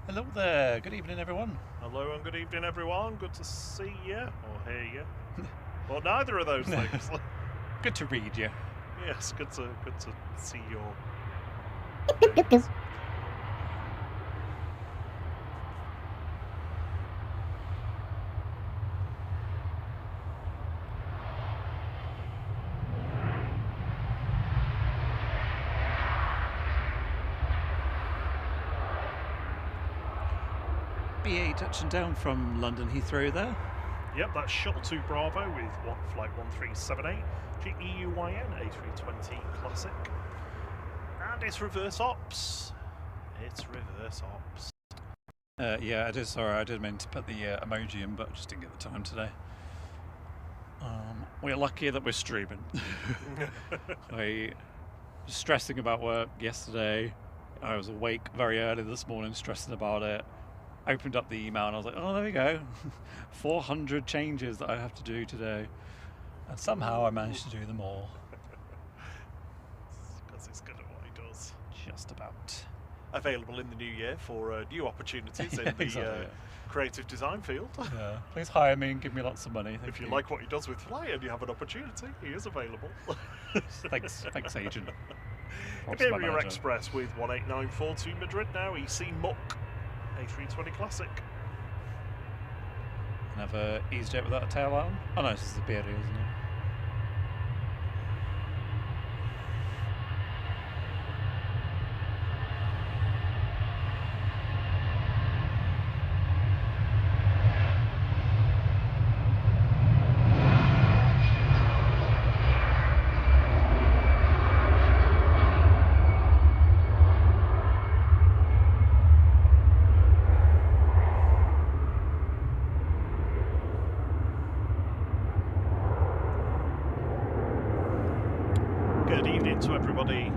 Hello there, good evening everyone. Hello and good evening everyone, good to see you, or hear you, or neither of those things. Good to read you. Yes, good to see your face. BA touching down from London Heathrow there. Yep, that's Shuttle 2 Bravo with flight 1378, GEUYN A320 Classic. And it's reverse ops. It's reverse ops. Yeah, it is. Sorry, I did mean to put the emoji in, but I just didn't get the time today. We're lucky that we're streaming. I was stressing about work yesterday. I was awake very early this morning, stressing about it. Opened up the email and I was like, oh, there we go. 400 changes that I have to do today. And somehow I managed to do them all. Because he's good at what he does. Just about. Available in the new year for new opportunities in the Exactly, creative design field. Yeah. Please hire me and give me lots of money. If you like what he does with Fly and you have an opportunity, he is available. Thanks, agent. Imperial Express with 18942 Madrid now, EC Muck. A320 Classic. Another EasyJet without a tail on? Oh no, this is the Beardy, isn't it? To everybody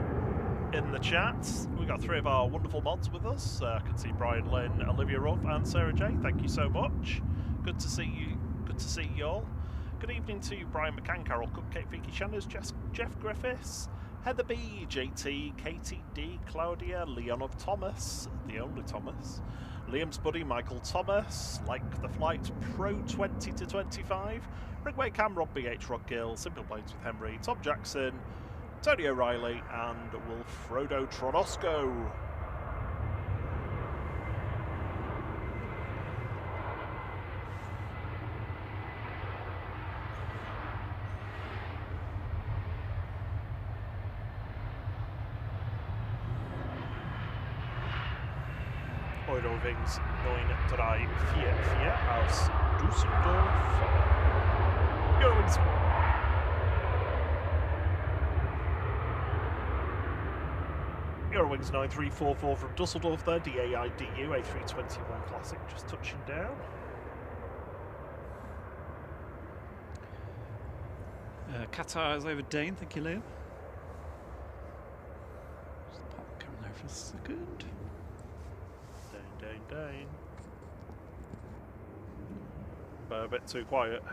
in the chat. We got three of our wonderful mods with us. I can see Brian, Lynn, Olivia Ruff and Sarah J. Thank you so much. Good to see you. Good to see you all. Good evening to Brian McCann, Carol Cupcake, Vicky Shanners, Jeff Griffiths, Heather B, JT, Katie D, Claudia, Leon of Thomas, the only Thomas, Liam's buddy Michael Thomas, Like the Flight Pro 20 to 25, Rigway Cam, Rob BH, Rod Gill, Simple Blades with Henry, Tom Jackson, Tony O'Reilly and Wilfredo Tronosco. Eurowings 934 aus Dusseldorf. Eurowings. Eurowings 9344 from Dusseldorf there, DAIDU, A321 Classic, just touching down. Qatar is over Dane, thank you, Liam. Just pop the camera there for a second. Dane. But a bit too quiet.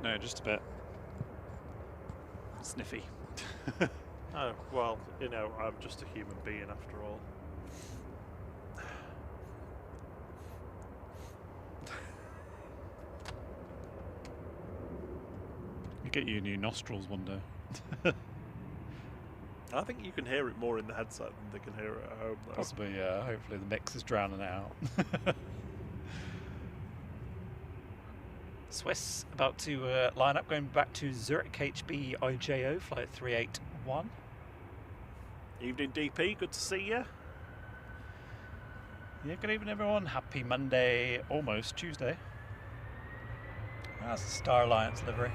No, just a bit sniffy. Oh, well, you know, I'm just a human being after all. You get your new nostrils one day. I think you can hear it more in the headset than they can hear it at home, though. Possibly, yeah. Hopefully the mix is drowning out. Swiss about to line up, going back to Zurich HB IJO, flight 381. Evening, DP. Good to see you. Yeah, good evening, everyone. Happy Monday, almost Tuesday. That's the Star Alliance livery.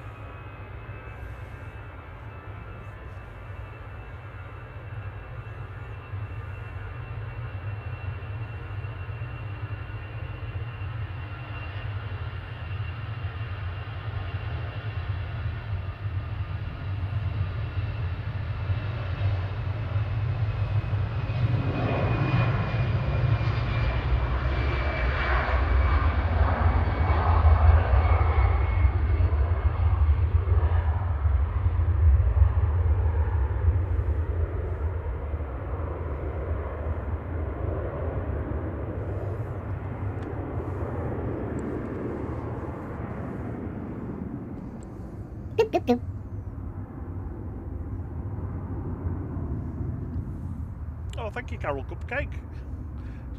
Oh, thank you, Carol Cupcake.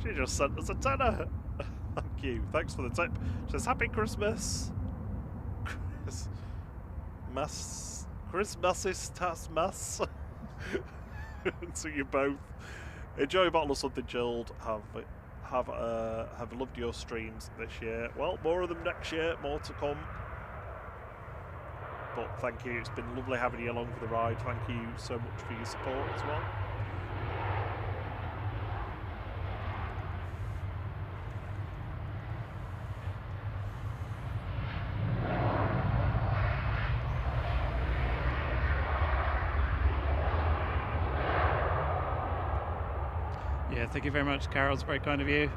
She just sent us a tenner. Thank you. Thanks for the tip. She says, Happy Christmas. Christmasis tasmas. To you both. Enjoy a bottle of something chilled. Have loved your streams this year. Well, more of them next year. More to come. But thank you. It's been lovely having you along for the ride. Thank you so much for your support as well. Yeah, thank you very much, Carol. It's very kind of you.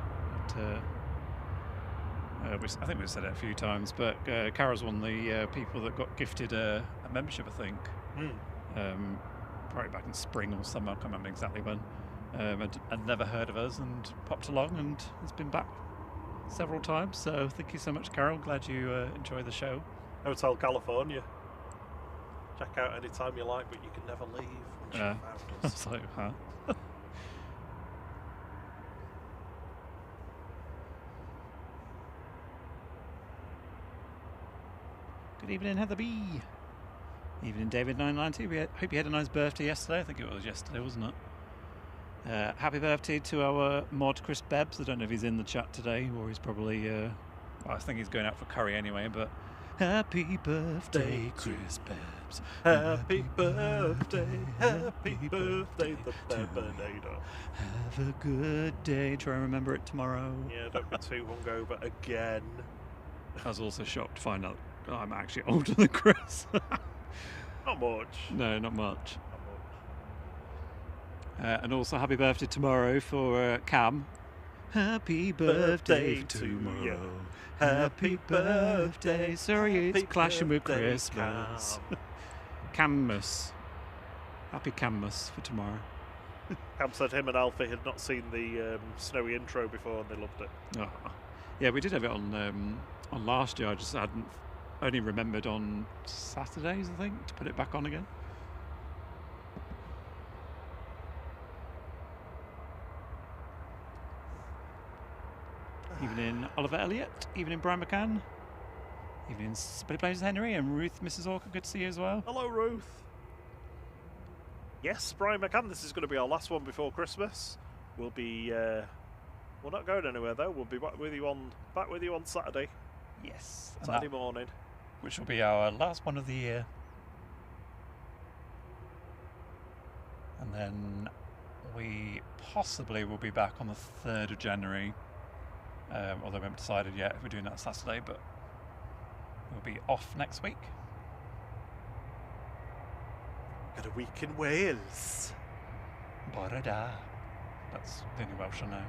I think we've said it a few times, but Carol's one of the people that got gifted a membership, I think. Probably back in spring or summer, I can't remember exactly when. I'd never heard of us and popped along and has been back several times. So thank you so much, Carol. Glad you enjoy the show. Hotel California. Check out any time you like, but you can never leave once you've found us. So, huh? Good evening, Heather B. Evening, David990. We hope you had a nice birthday yesterday. I think it was yesterday, wasn't it? Happy birthday to our mod, Chris Bebbs. I don't know if he's in the chat today, or he's probably... well, I think he's going out for curry anyway, but... Happy birthday, Chris Bebbs. Happy birthday, happy birthday, the Bebbinator. Have a good day. Try and remember it tomorrow. Yeah, don't be too hungover again. I was also shocked to find out I'm actually older than Chris. Not much. No, not much. Not much. And also happy birthday tomorrow for Cam. Happy birthday tomorrow. Yeah. Happy birthday. Sorry, it's Happy clashing with birthday, Christmas. Cammus. Happy Cammus for tomorrow. Cam said him and Alfie had not seen the snowy intro before and they loved it. Oh. Yeah, we did have it on last year. I just hadn't only remembered on Saturdays, I think, to put it back on again. Evening, Oliver Elliott. Evening, Brian McCann. Evening, Billy Blaze Henry and Ruth, Mrs. Orca. Good to see you as well. Hello, Ruth. Yes, Brian McCann, this is going to be our last one before Christmas. We'll be... we're not going anywhere, though. We'll be back with you on Saturday. Yes. And Saturday morning. which will be our last one of the year. And then we possibly will be back on the 3rd of January. Although we haven't decided yet if we're doing that Saturday, but we'll be off next week. Got a week in Wales. Borada. That's the only Welsh I know.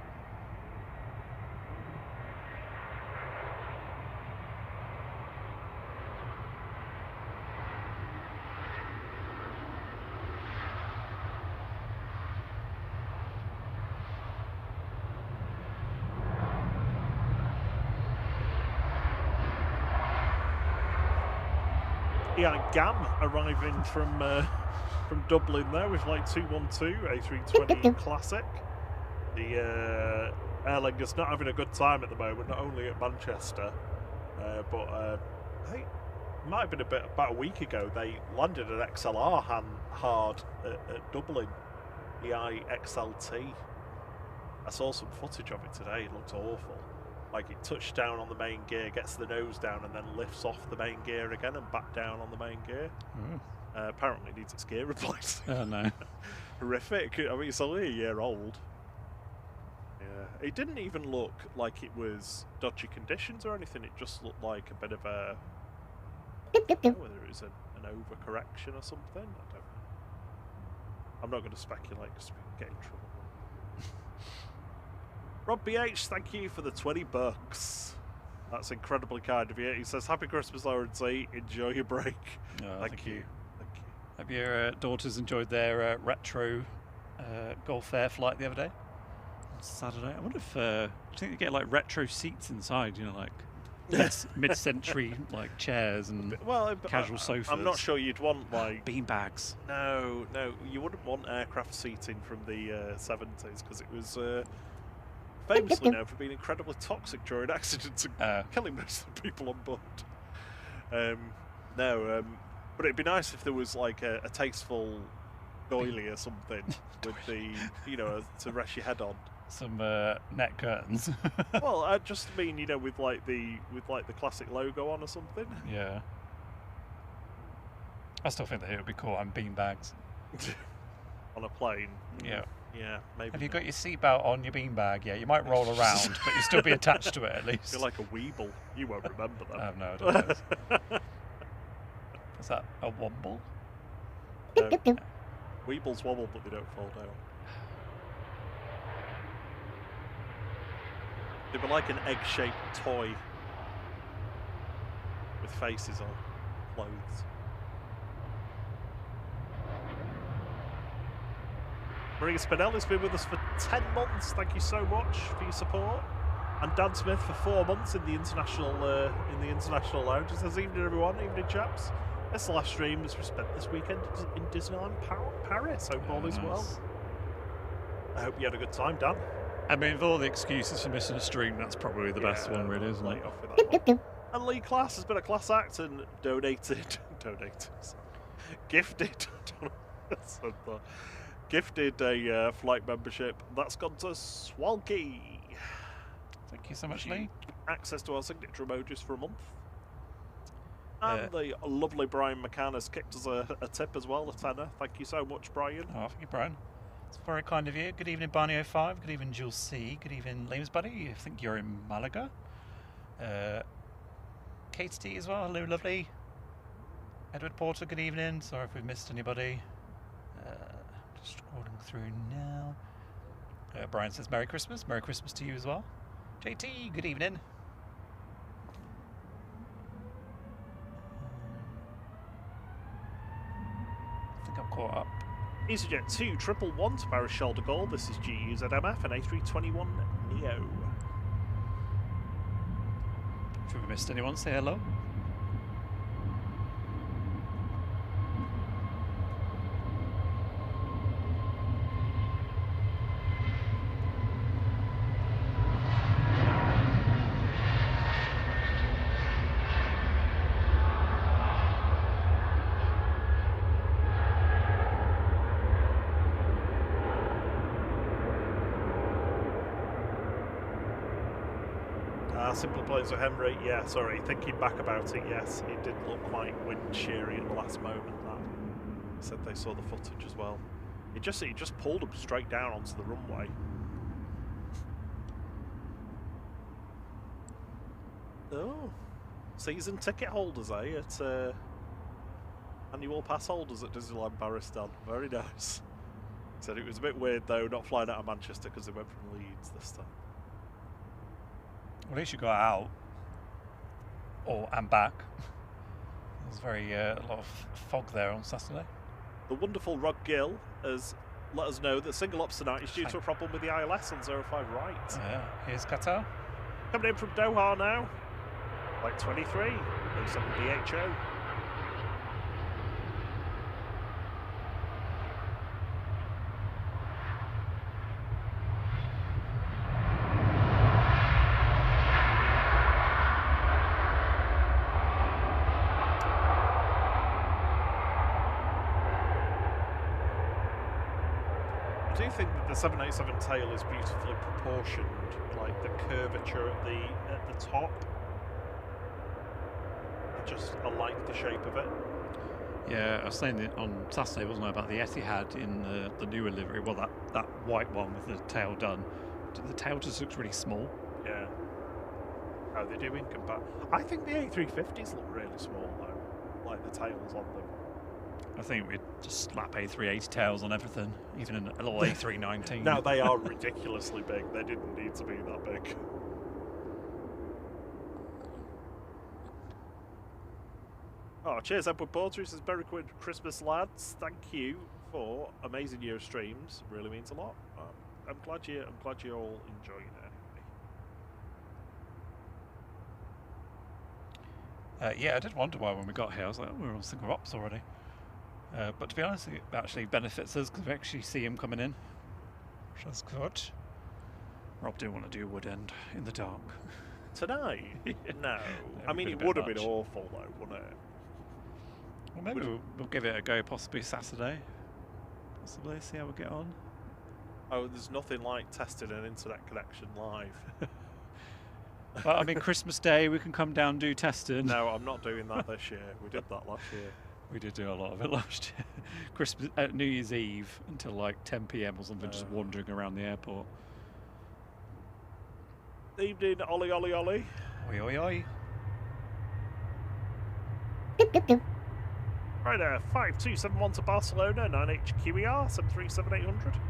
Yeah, Gam arriving from Dublin there with like 212 A320 Classic. The airlinger's not having a good time at the moment, not only at Manchester, but I think it might have been about a week ago they landed an XLR hard at Dublin, the IXLT. I saw some footage of it today. It looked awful. Like it touched down on the main gear, gets the nose down, and then lifts off the main gear again and back down on the main gear. Apparently it needs its gear replaced. Oh no. Horrific. I mean, it's only a year old. Yeah. It didn't even look like it was dodgy conditions or anything. It just looked like a bit of a... I don't know whether it was an overcorrection or something. I don't know. I'm not going to speculate because we get in trouble. Rob BH, thank you for the $20. That's incredibly kind of you. He says, "Happy Christmas, Lawrence. Enjoy your break." Oh, thank you. Thank you. Have your daughters enjoyed their retro Gulf Air flight the other day? On Saturday. I wonder if do you think they get like retro seats inside? You know, like mid-century like chairs and casual sofas. I'm not sure you'd want like bean bags. No, you wouldn't want aircraft seating from the 70s because it was famously known for being incredibly toxic during accidents and killing most of the people on board. But it'd be nice if there was like a tasteful doily or something with the, to rest your head on. Some net curtains. Well, I just mean, with like the classic logo on or something. Yeah. I still think that it would be cool. And bean bags on a plane. Yeah. Yeah, maybe. Have you got your seatbelt on your beanbag? Yeah, you might roll around, but you'll still be attached to it at least. You're like a weeble. You won't remember that. I have no idea. Is that a womble? No. Weebles wobble, but they don't fall down. They were like an egg-shaped toy with faces on clothes. Maria Spinelli's been with us for 10 months. Thank you so much for your support. And Dan Smith for 4 months in the international lounge. It says, "Evening everyone, evening chaps. This live stream is spent this weekend in Disneyland Paris. Hope all is well. I hope you had a good time, Dan." I mean, with all the excuses for missing a stream, that's probably the best one, really, isn't it? Off with that one. And Lee Class has been a class act and gifted a flight membership. That's gone to Swalky. Thank you so much, Lee. Access to our signature emojis for a month. And the lovely Brian McCann has kicked us a tip as well, a tenner. Thank you so much, Brian. Oh, thank you, Brian. It's very kind of you. Good evening, Barney05. Good evening, Jules C. Good evening, Liam's Buddy. I think you're in Malaga. Kate T as well. Hello, lovely. Edward Porter, good evening. Sorry if we've missed anybody. Just scrolling through now. Brian says, "Merry Christmas." Merry Christmas to you as well. JT, good evening. I think I'm caught up. EasyJet 211 to Paris Charles de Gaulle. This is GUZMF and A321 Neo. If we missed anyone, say hello. Simple planes with Henry. Yeah, sorry. Thinking back about it, yes, it did look quite wind sheary at the last moment. That said they saw the footage as well. It just pulled them straight down onto the runway. Oh, season ticket holders, eh? At annual pass holders at Disneyland Paris-Stan. Very nice. Said it was a bit weird though, not flying out of Manchester because they went from Leeds this time. Well, at least you got out, and back. There was a lot of fog there on Saturday. The wonderful Rod Gill has let us know that single ops tonight is due to a problem with the ILS on 05 right. Yeah, here's Qatar. Coming in from Doha now. Like 23, 07 BHO. I do think that the 787 tail is beautifully proportioned, like the curvature at the top. I like the shape of it. Yeah, I was saying it on Saturday, wasn't I, about the Etihad in the newer livery. Well, that white one with the tail done. The tail just looks really small. Yeah. How they do in comparison? I think the A350s look really small though, like the tails on them. I think we'd just slap A380 tails on everything, even in a little A319. No, they are ridiculously big. They didn't need to be that big. Oh, cheers, Edward Porter. He says, Merry Christmas, lads. Thank you for amazing year of streams. Really means a lot. I'm glad you're all enjoying it anyway. Yeah, I did wonder why when we got here. I was like, oh, we're on single ops already. But to be honest, it actually benefits us because we actually see him coming in, which is good. Rob didn't want to do wood end in the dark. Tonight? No. I mean, it would have been awful though, wouldn't it? Well, maybe we'll give it a go, possibly Saturday. Possibly, see how we get on. Oh, there's nothing like testing an internet connection live. Well, I mean, Christmas Day, we can come down and do testing. No, I'm not doing that this year. We did that last year. We did do a lot of it last year. Christmas, New Year's Eve until like 10 PM or something, just wandering around the airport. Evening, Ollie, Ollie, Ollie. Oi, oi, oi. Right there, 5271 to Barcelona, 9HQER, 737-800.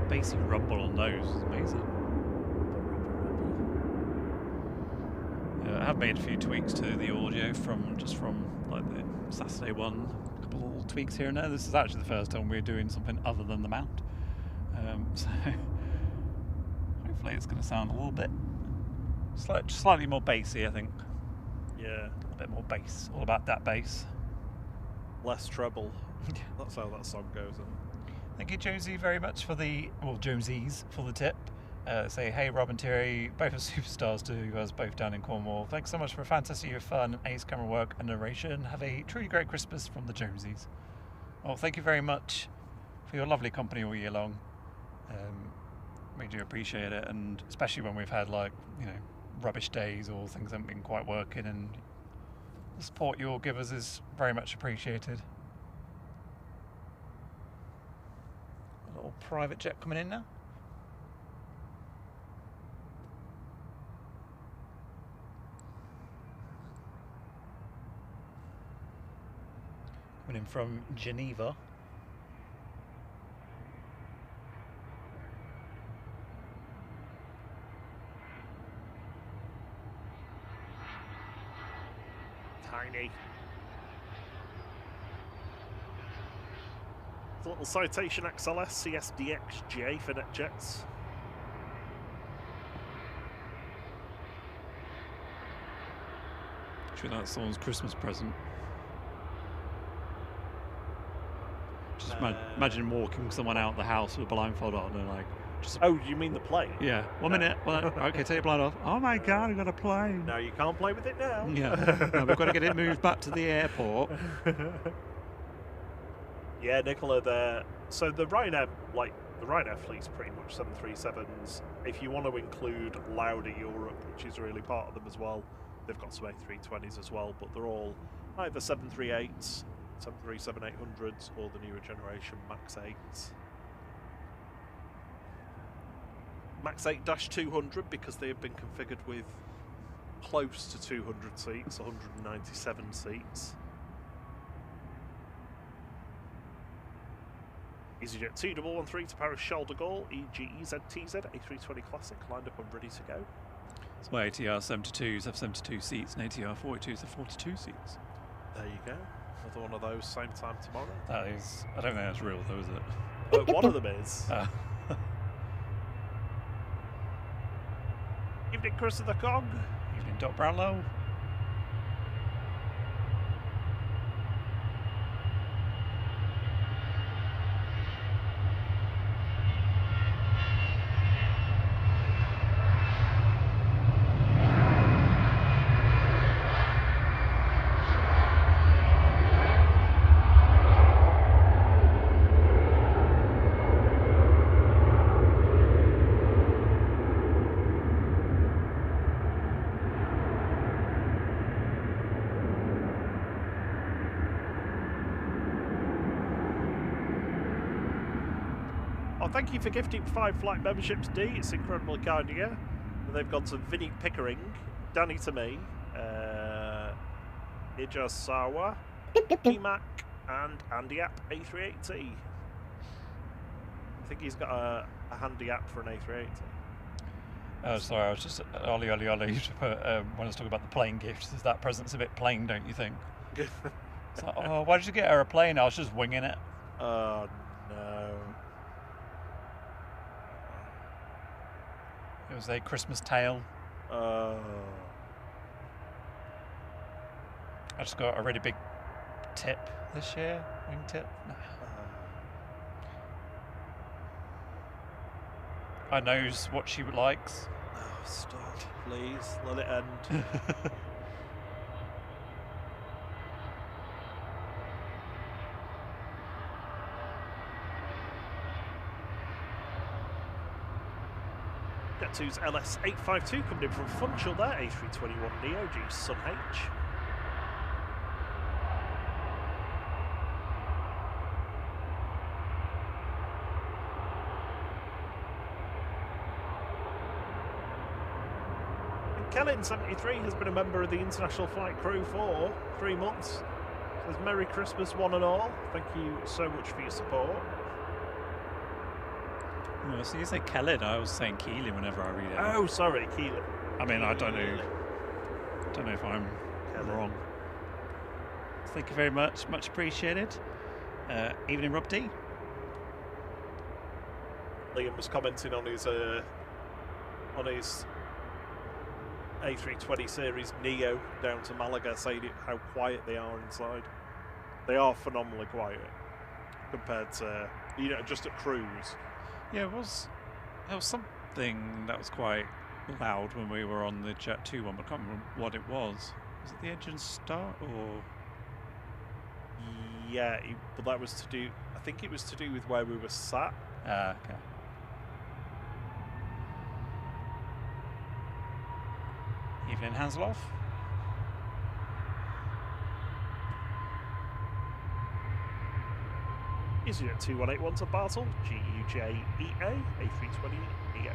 Basic rumble on those is amazing. I have made a few tweaks to the audio from like the Saturday one, a couple of little tweaks here and there. This is actually the first time we're doing something other than the mount, so hopefully it's going to sound a little bit slightly more bassy. I think. Yeah, a bit more bass. All about that bass. Less treble. That's how that song goes. Thank you, Josie, very much for Josies for the tip. Say, hey, Rob and Terry, both are superstars to you guys, both down in Cornwall. Thanks so much for a fantastic year of fun, ace camera work and narration. Have a truly great Christmas from the Josies. Well, thank you very much for your lovely company all year long. We do appreciate it, and especially when we've had rubbish days or things haven't been quite working, and the support you all give us is very much appreciated. A little private jet coming in now. Coming in from Geneva. Tiny. little Citation XLS CSDXJ for NetJets. Sure, that's someone's Christmas present. Just imagine walking someone out the house with a blindfold on and like. Oh, you mean the plane? Yeah. 1 minute. Okay, take your blind off. Oh my God, I've got a plane. No, you can't play with it now. Yeah. No, we've got to get it moved back to the airport. Yeah, Nicola, there. So the Ryanair, the Ryanair fleet's pretty much 737s. If you want to include Lauda Europe, which is really part of them as well, they've got some A320s as well, but they're all either 738s, 737-800s, or the newer generation Max 8s. Max 8-200 because they have been configured with close to 200 seats, 197 seats. EasyJet 2113 to Paris Charles de Gaulle, EGCC A320 Classic lined up and ready to go. So ATR 72s have 72 seats and ATR 42s have 42 seats. There you go. Another one of those, same time tomorrow. That is, I don't think that's real though, is it? One of them is. Evening, Chris of the Cog. Evening, Doc Brownlow. Thank you for gifting 5 flight memberships, D. It's incredibly kind of you. And they've gone to Vinny Pickering, Danny to me, Ijasawa, Mac, and Andy App A380. I think he's got a handy app for an A380. Oh, sorry, I was just Ollie. When I was talking about the plane gifts, is that present's a bit plain, don't you think? It's like, oh, why did you get her a plane? I was just winging it. Oh no. It was a Christmas tale. Oh. I just got a really big tip this year, wing tip. I knows what she likes. Oh, stop, please. Let it end. Jet2's LS852 coming in from Funchal there, A321neo, G Sun H. And Kellen73 has been a member of the international flight crew for 3 months. Says Merry Christmas one and all. Thank you so much for your support. Oh, so you say Kellen, I was saying Keelan whenever I read it. Oh, sorry, Keelan. I mean, I don't know if I'm wrong. Thank you very much, much appreciated. Evening, Rob D. Liam was commenting on his A320 series Neo down to Malaga, saying how quiet they are inside. They are phenomenally quiet compared to, just at cruise. Yeah, there was something that was quite loud when we were on the Jet 2 one, but I can't remember what it was. Was it the engine start or? Yeah, but that was to do. I think it was to do with where we were sat. Okay. Evening, Hansloff. EasyJet 2181 to Basel, GUJEA, A320 neo.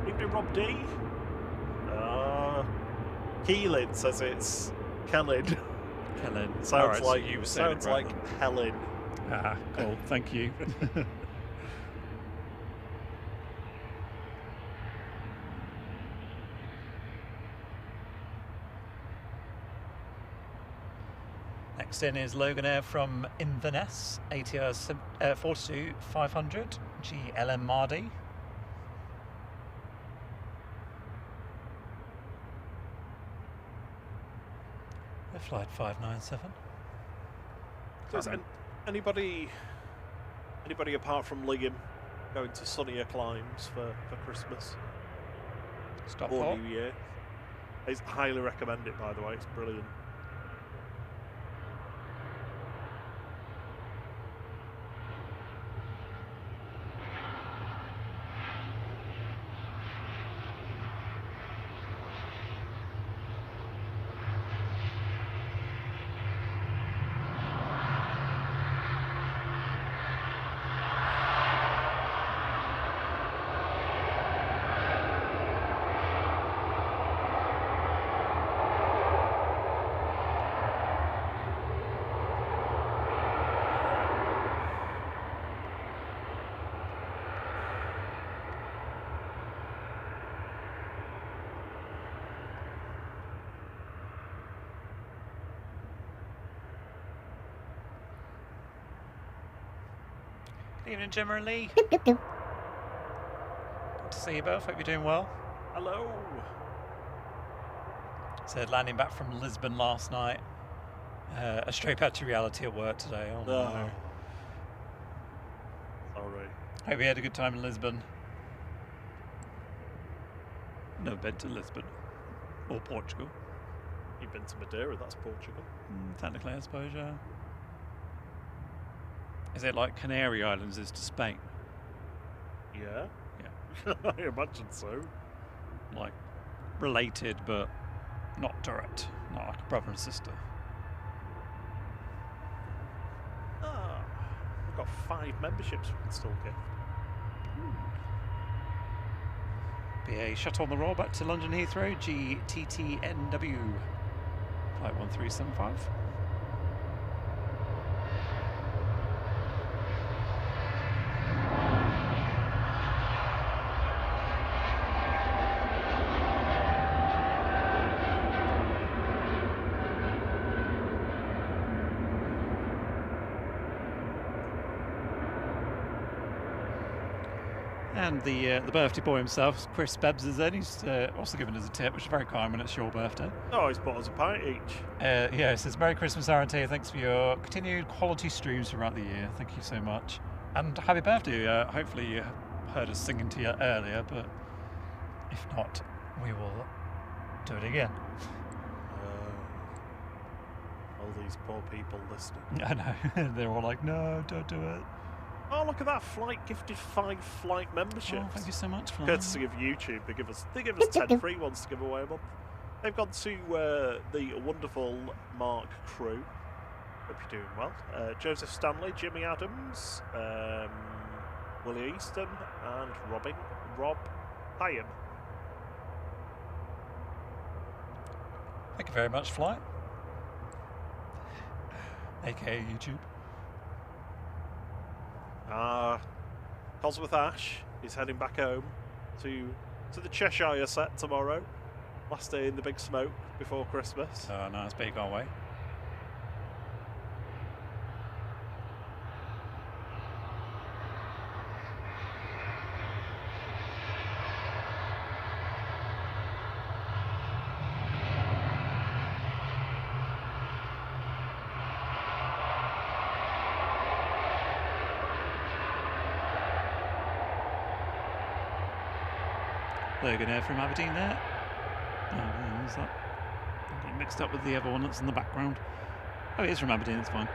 Evening, Rob D. Keelan says it's Kellen. Helen. Sounds All right, so like you were saying sounds it right like Helen. then. Ah, cool. Thank you. Next in is Logan Air from Inverness, ATR 42-500 GLM Mardi. Flight 597. So is anybody apart from Liam going to sunnier climes for Christmas or Stockport. New Year? I highly recommend it, by the way. It's brilliant. Good evening, Gemma and Lee. Good to see you both. Hope you're doing well. Hello. Said landing back from Lisbon last night. A straight back to reality at work today. Oh no. Sorry. Hope you had a good time in Lisbon. Never been to Lisbon or Portugal. You've been to Madeira, that's Portugal. Technically, I suppose, yeah. Is it like Canary Islands is to Spain? Yeah. Yeah. I imagine so. Like, related, but not direct. Not like a brother and sister. Ah, we've got 5 memberships we can still gift. BA shuttle on the roll back to London Heathrow, GTTNW, flight 1375. And the birthday boy himself, Chris Bebbs, is in. He's also given us a tip, which is very kind when it's your birthday. Oh, he's bought us a pint each. Yeah, it says, Merry Christmas, Aaron. Thanks for your continued quality streams throughout the year. Thank you so much. And happy birthday. Hopefully you heard us singing to you earlier, but if not, we will do it again. All these poor people listening. I know. They're all like, no, don't do it. Oh, look at that! Flight gifted 5 flight memberships. Oh, thank you so much for Courtesy of YouTube, they give us 10 free ones to give away a month. They've gone to the wonderful Mark crew. Hope you're doing well. Joseph Stanley, Jimmy Adams, Willie Easton, and Rob Hyam. Thank you very much, Flight. AKA YouTube. Cosworth Ash is heading back home to the Cheshire set tomorrow. Last day in the big smoke before Christmas. Oh, nice, but you can't wait. Logan Air from Aberdeen there. Oh, who's that? I'm getting mixed up with the other one that's in the background. Oh, it is from Aberdeen, it's fine.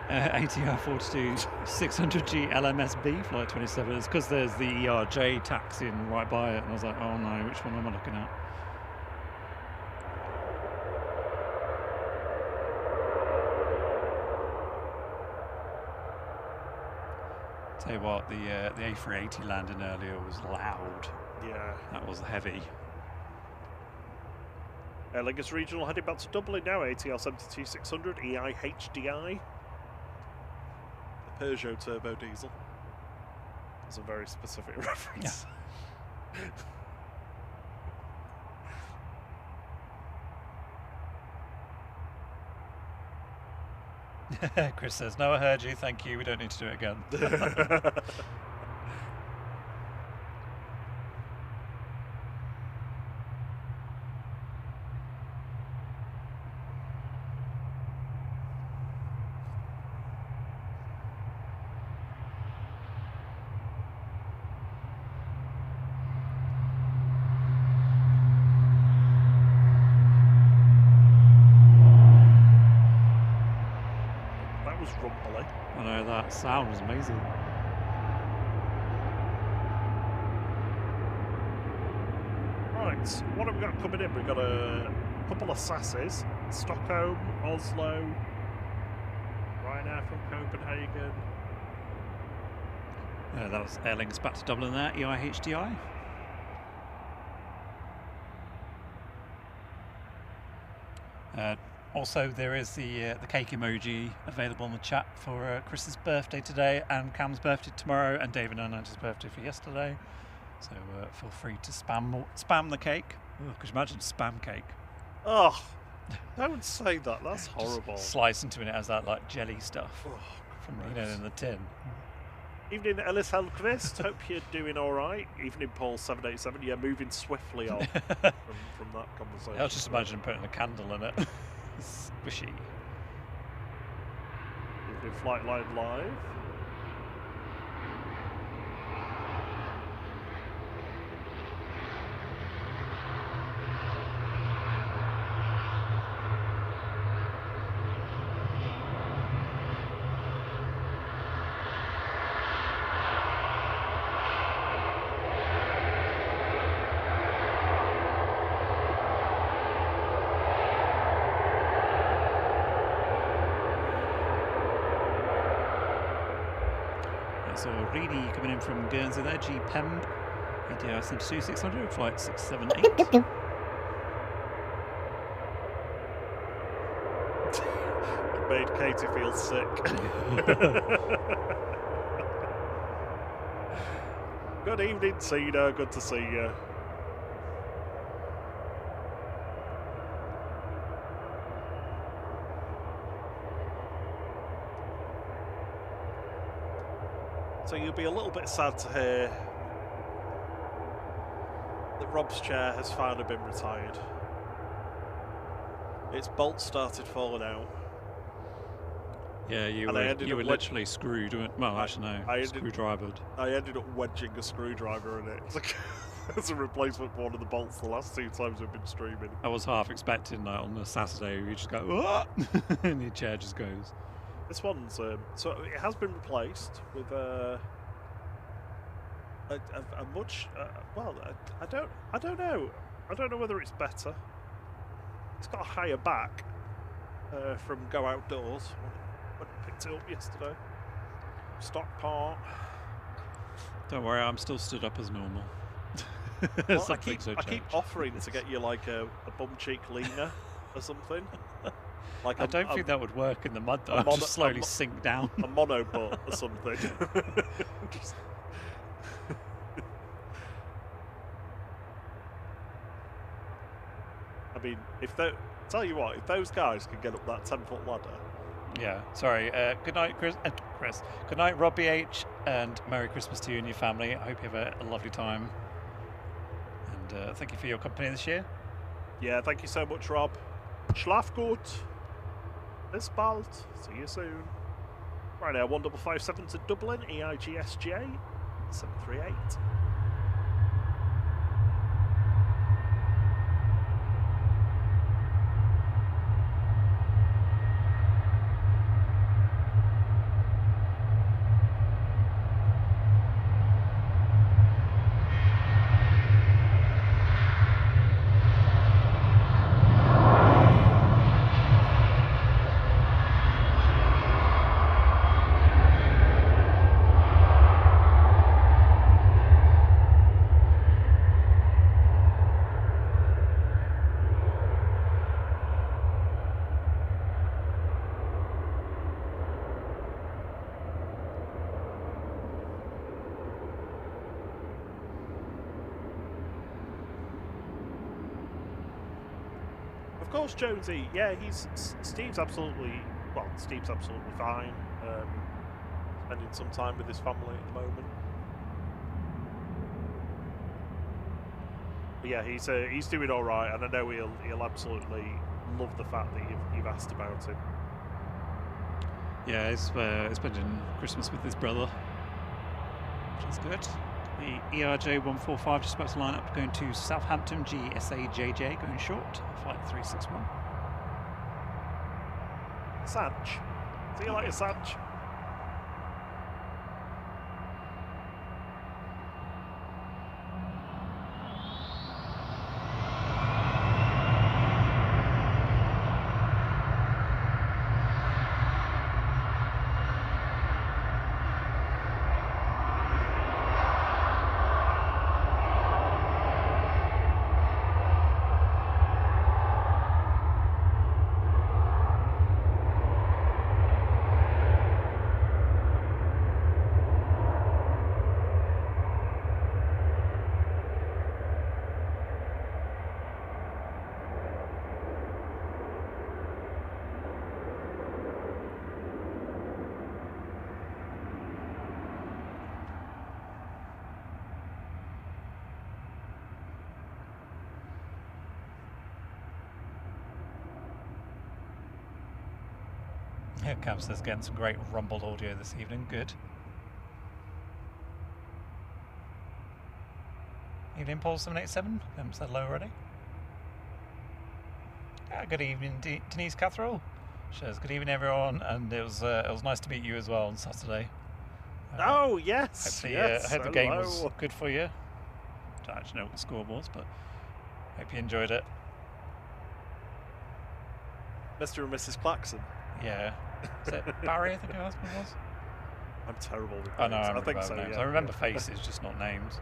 ATR 42-600G LMSB, flight 27. It's because there's the ERJ taxiing right by it, and I was like, oh no, which one am I looking at? Tell you what, the A380 landing earlier was loud. Yeah. That was heavy. Aer Lingus Regional heading back to Dublin now, ATR 72600 EIHDI. The Peugeot turbo diesel. That's a very specific reference. Yeah. Chris says, no, I heard you, thank you, we don't need to do it again. Rumbly. I know, that sound was amazing. Right, what have we got coming in? We've got a couple of SASs, Stockholm, Oslo, Ryanair from Copenhagen. That was Aer Lingus back to Dublin there, EIHDI. Also, there is the cake emoji available in the chat for Chris's birthday today and Cam's birthday tomorrow and David and Anna's birthday for yesterday. So feel free to spam the cake. Oh, could you imagine spam cake? Oh, don't say that. That's horrible. Just slice into it as that like jelly stuff from in the tin. Evening, Ellis Hellquist. Hope you're doing all right. Evening, Paul 787. Yeah, moving swiftly on from that conversation. I was just imagining putting a candle in it. Squishy. Evening, Flight Line Live. So Reedy coming in from Guernsey there, GPEM, ATR 72600, flight 678. It made Katie feel sick. Good evening, Tina. Good to see you. So you'll be a little bit sad to hear that Rob's chair has finally been retired. Its bolts started falling out. Yeah, you were literally screwed. Well, actually no, screwdrivered. I ended up wedging a screwdriver in it as a replacement for one of the bolts the last 2 times we've been streaming. I was half expecting that on a Saturday you just go, "Whoa!" and your chair just goes. This one's so it has been replaced with a much well. I don't know. I don't know whether it's better. It's got a higher back from Go Outdoors when I picked it up yesterday. Stock part. Don't worry, I'm still stood up as normal. Well, I keep offering to get you like a bum cheek leaner or something. Like I don't think that would work in the mud though. I'll just slowly sink down. A mono butt or something. I mean, tell you what, if those guys can get up that 10-foot ladder. Yeah, sorry. Good night, Chris. Good night, Rob BH, and Merry Christmas to you and your family. I hope you have a lovely time. And thank you for your company this year. Yeah, thank you so much, Rob. Schlaf gut. Bis bald. See you soon. Right now, 1557 to Dublin, EIGSJ 738. of course, Jonesy. Yeah, Steve's absolutely fine. Spending some time with his family at the moment. But yeah, he's doing all right, and I know he'll absolutely love the fact that you've asked about him. Yeah, he's spending Christmas with his brother, which is good. The ERJ 145 just about to line up, going to Southampton. GSAJJ going short, flight 361. Sanch. Do you like a Sanch? Yeah, Cam says getting some great rumbled audio this evening. Good. Evening, Paul 787. Haven't said hello already. Good evening, Denise Catherall. She says good evening, everyone, and it was nice to meet you as well on Saturday. Oh yes. Hopefully, yes. I hope the game was good for you. Don't actually know what the score was, but hope you enjoyed it. Mr. and Mrs. Claxon. Yeah. Is it Barry, I think her husband was? I'm terrible with names. Oh no, I think so. names. Yeah, I remember faces, just not names.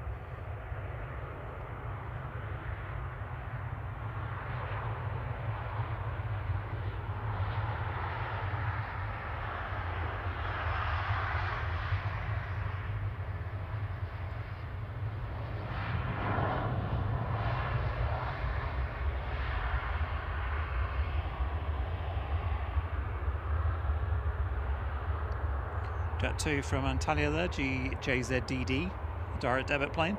Jet 2 from Antalya there, JZDD, direct debit plane,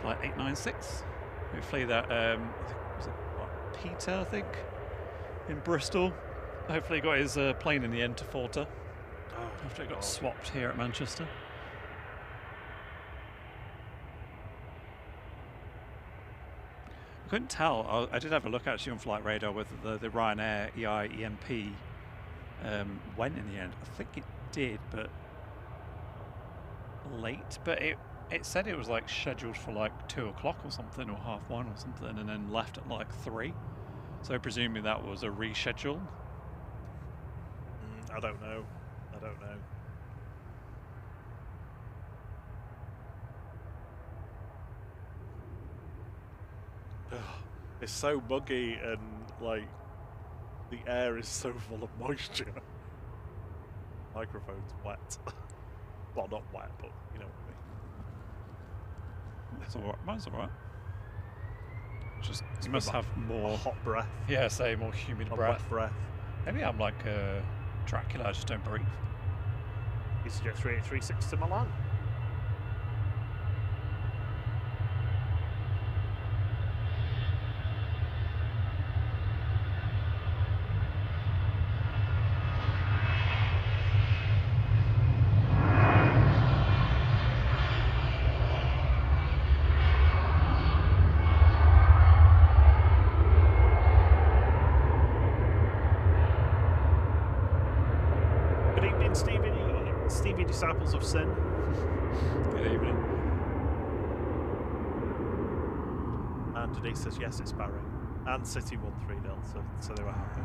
flight 896. Hopefully that, was it Peter, I think, in Bristol. Hopefully he got his plane in the end to falter after it got swapped here at Manchester. I couldn't tell, I did have a look actually on Flight Radar whether the Ryanair EIEMP went in the end. I think it did, but late. But it said it was like scheduled for like 2 o'clock or something, or 1:30 or something, and then left at like 3. So presumably that was a reschedule. I don't know. It's so muggy and like the air is so full of moisture. Microphone's wet. Well, not wet, but you know what I mean. That's alright. Mine's alright. Just you must have more hot breath. Yeah, say more humid breath. Wet breath. Maybe I'm like Dracula. I just don't breathe. EasyJet 3836 to Milan. Disciples of Sin. Good evening. And Denise says yes, it's Barry. And City won 3-0, so they were happy.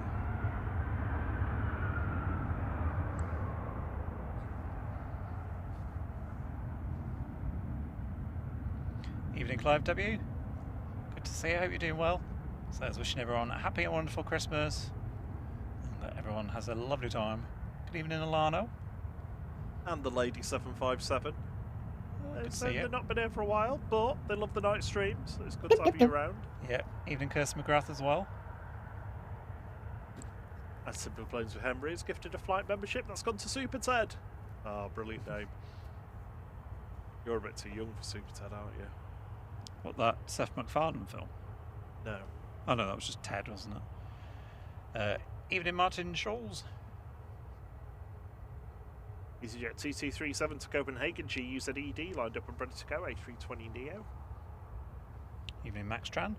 Evening, Clive W. Good to see you. Hope you're doing well. So I was wishing everyone a happy and wonderful Christmas, and that everyone has a lovely time. Good evening, Alano. And the Lady 757. They've not been here for a while, but they love the night streams, so it's good to have you around. Yeah, evening Kirsten McGrath as well. As Simple Planes with Henry is gifted a flight membership that's gone to Super Ted. Oh, brilliant name. You're a bit too young for Super Ted, aren't you? What, that Seth MacFarlane film? No. Oh no, that was just Ted, wasn't it? Evening, Martin Scholes. EasyJet 2237 to Copenhagen, GUZED lined up and ready to go, A320 Neo. Evening, Max Tran.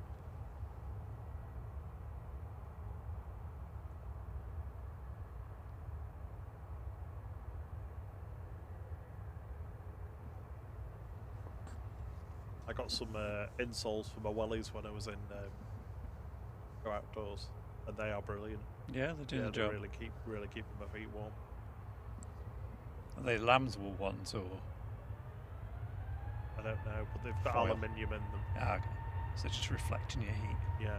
I got some insoles for my wellies when I was in Go Outdoors, and they are brilliant. Yeah, they're doing the they job. really keeping my feet warm. Are they lambswool ones or? I don't know, but they've got Foil. aluminium in them. Ah, okay. So just reflecting your heat. Yeah.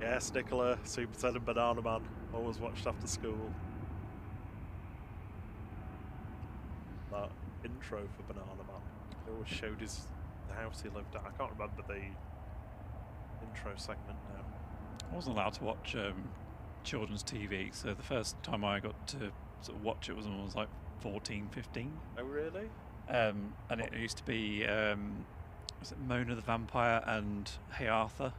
Yes, Nicola, Super Ted and Banana Man. Always watched after school. That intro for Banana Man. They always showed the house he lived at. I can't remember the intro segment now. I wasn't allowed to watch children's TV, so the first time I got to sort of watch it was when I was like 14, 15. Oh, really? And it used to be, was it Mona the Vampire and Hey Arthur?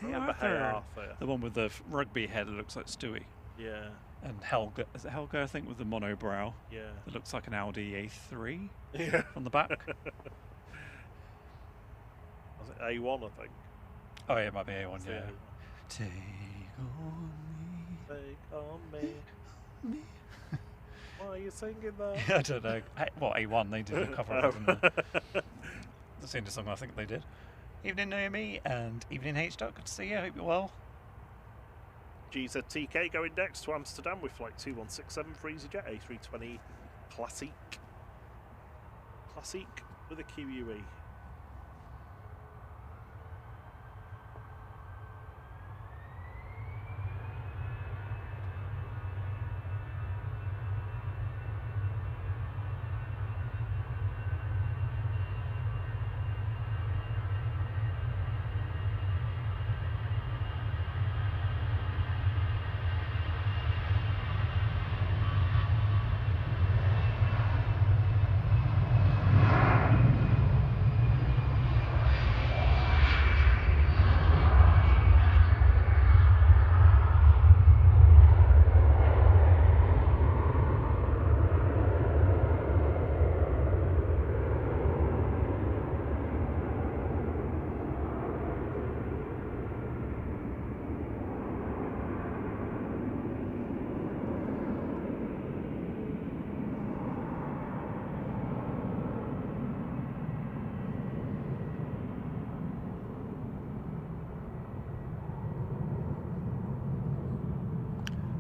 I remember Hey Arthur. The one with the rugby head that looks like Stewie. Yeah. And Helga, is it Helga, I think, with the monobrow? Yeah. That looks like an Audi A3 Yeah. on the back. Was it A1, I think? Oh yeah, it might be A1, yeah. A1. Take on me. Take on me. Me. Why are you singing that? I don't know. Well, A1, they did a cover of it, didn't they? That's the only song I think they did. Evening, Naomi, and evening, H-Dot. Good to see you. I hope you're well. GZTK going next to Amsterdam with flight 2167 for EasyJet A320 Classic. Classic with a QUE.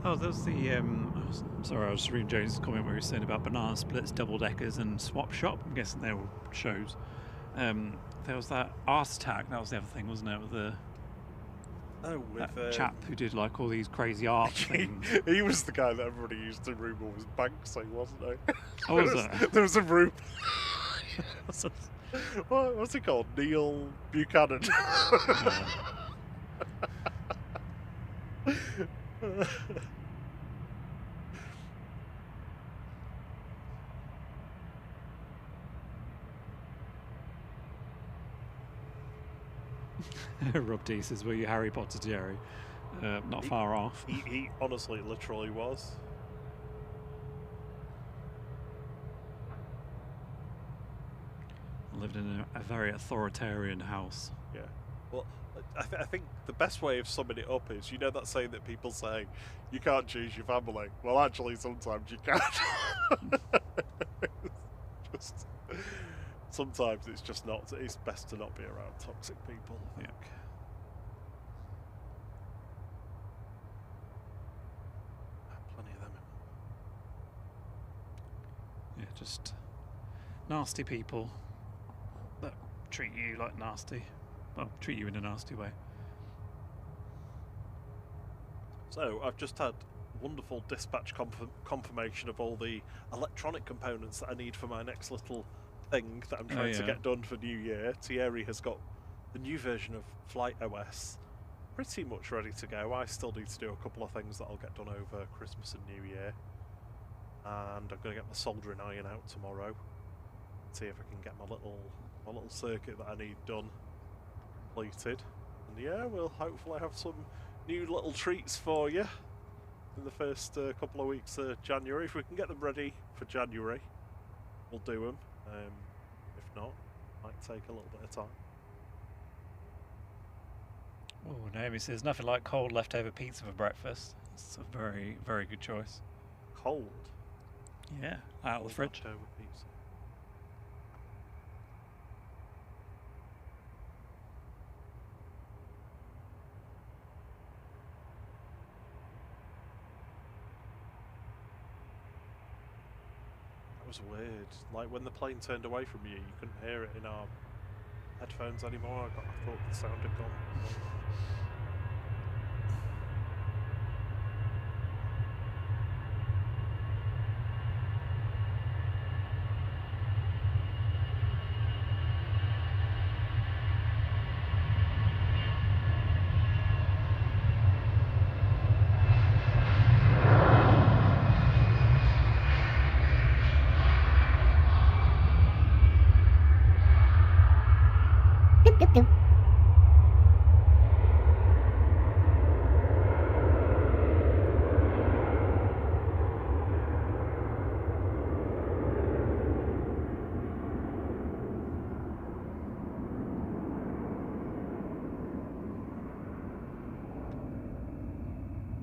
Oh, there's the, sorry, I was just reading James' comment where he was saying about banana splits, double deckers, and swap shop. I'm guessing they were shows. There was that Art Attack, that was the other thing, wasn't it? With the that chap who did like all these crazy art things. He was the guy that everybody used to rumour was Banksy, wasn't he? Oh, was it? There was a rumour. What's he called? Neil Buchanan. Rob D says, were you Harry Potter, Jerry? Not far off. He honestly, literally was. Lived in a very authoritarian house. Yeah. Well, I think the best way of summing it up is, you know that saying that people say, you can't choose your family. Well, actually, sometimes you can. Just Sometimes it's just not. It's best to not be around toxic people. I think. Plenty of them. Yeah, just nasty people that treat you like nasty. Well, treat you in a nasty way. So I've just had wonderful dispatch confirmation of all the electronic components that I need for my next little thing that I'm trying to get done for New Year. Thierry has got the new version of Flight OS pretty much ready to go. I still need to do a couple of things that I'll get done over Christmas and New Year. And I'm going to get my soldering iron out tomorrow. See if I can get my little circuit that I need done completed. And yeah, we'll hopefully have some new little treats for you in the first couple of weeks of January. If we can get them ready for January, we'll do them. If not, it might take a little bit of time. Oh, Naomi says nothing like cold leftover pizza for breakfast. It's a very, very good choice. Cold? Yeah, out of the fridge. Leftover pizza. That was weird. Like when the plane turned away from you, you couldn't hear it in our headphones anymore. I thought the sound had gone.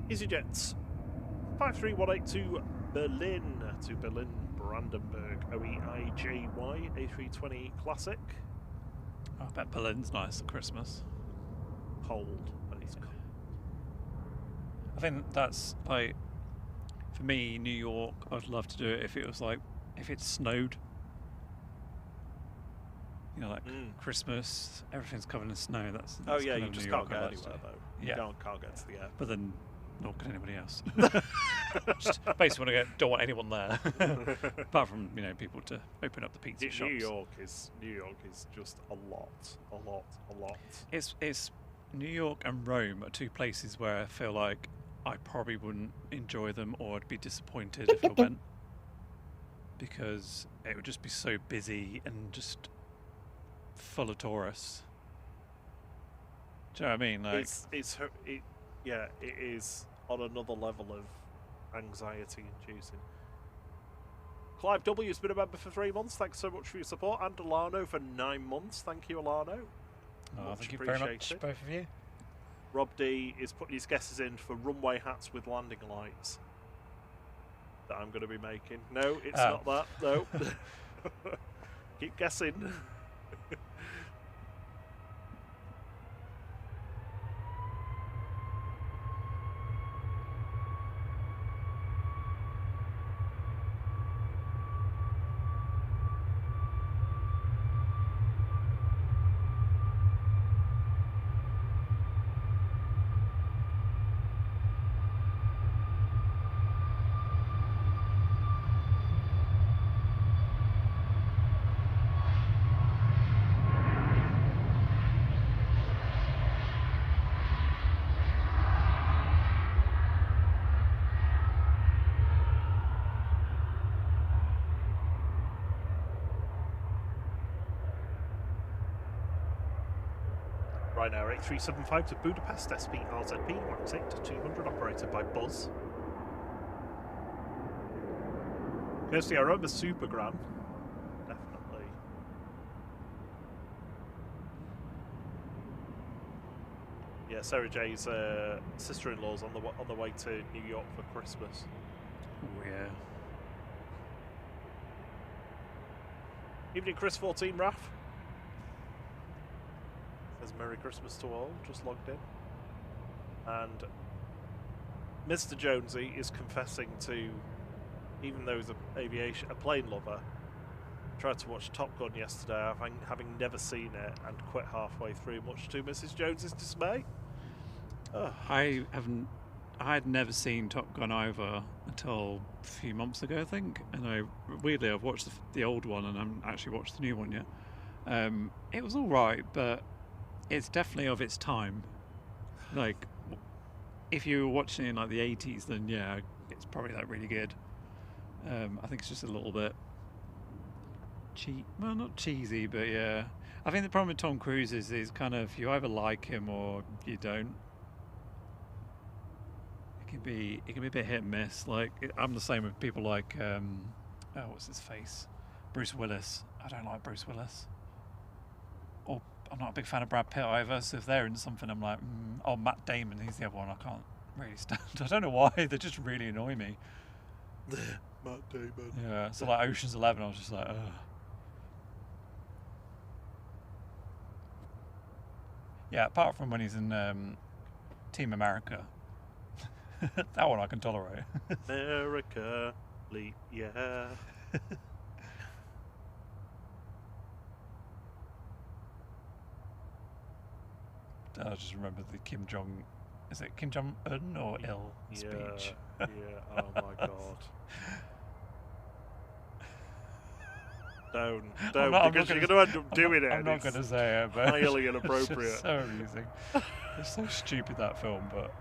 EasyJets 53182 Berlin to Berlin Brandenburg OEIJY A320 Classic. I bet Berlin's nice at Christmas. Cold, but it's cold. I think that's like, for me, New York, I'd love to do it if it was like, if it snowed. You know, like Christmas, everything's covered in snow. That's oh yeah, kind you of just New can't York go I'd like to anywhere do. though. Yeah. You can't get to the airport. But then, nor can anybody else. Just basically don't want anyone there, apart from people to open up the pizza shops. New York is just a lot. It's New York and Rome are two places where I feel like I probably wouldn't enjoy them, or I'd be disappointed if I went, because it would just be so busy and just full of tourists. Do you know what I mean? Like it is on another level of anxiety inducing. Clive W has been a member for 3 months. Thanks so much for your support. And Alano for 9 months. Thank you, Alano. Thank you very much, both of you. Rob D is putting his guesses in for runway hats with landing lights that I'm going to be making. No, it's not that. No. Keep guessing. Ryanair 8375 to Budapest, SP RZP, max 8 to 200, operated by Buzz. Kirsty, I remember Supergram. Definitely. Yeah, Sarah J's sister-in-law's on the way to New York for Christmas. Oh yeah. Evening, Chris 14 Raff. Says Merry Christmas to all. Just logged in. And Mr. Jonesy is confessing to, even though he's a plane lover, tried to watch Top Gun yesterday, having never seen it, and quit halfway through, much to Mrs. Jones's dismay. Oh. I had never seen Top Gun either until a few months ago, I think. And weirdly, I've watched the old one, and I haven't actually watched the new one yet. It was all right, but it's definitely of its time. Like, if you were watching it in like the 80s, then yeah, it's probably like really good. I think it's just a little bit well, not cheesy, but yeah. I think the problem with Tom Cruise is kind of you either like him or you don't. It can be a bit hit and miss. Like I'm the same with people like what's his face, Bruce Willis. I don't like Bruce Willis. Or I'm not a big fan of Brad Pitt either. So if they're in something, I'm like, oh, Matt Damon. He's the other one I can't really stand. I don't know why. They just really annoy me. Matt Damon. Yeah. So like Ocean's 11, I was just like, ugh. Yeah, apart from when he's in Team America. That one I can tolerate. America, yeah. I just remember the Kim Jong... Is it Kim Jong-un or Il speech? Yeah, oh my god. Don't, because you're going to end up doing it. I'm not going to say it, but highly inappropriate. It's so amusing. It's so stupid, that film, but...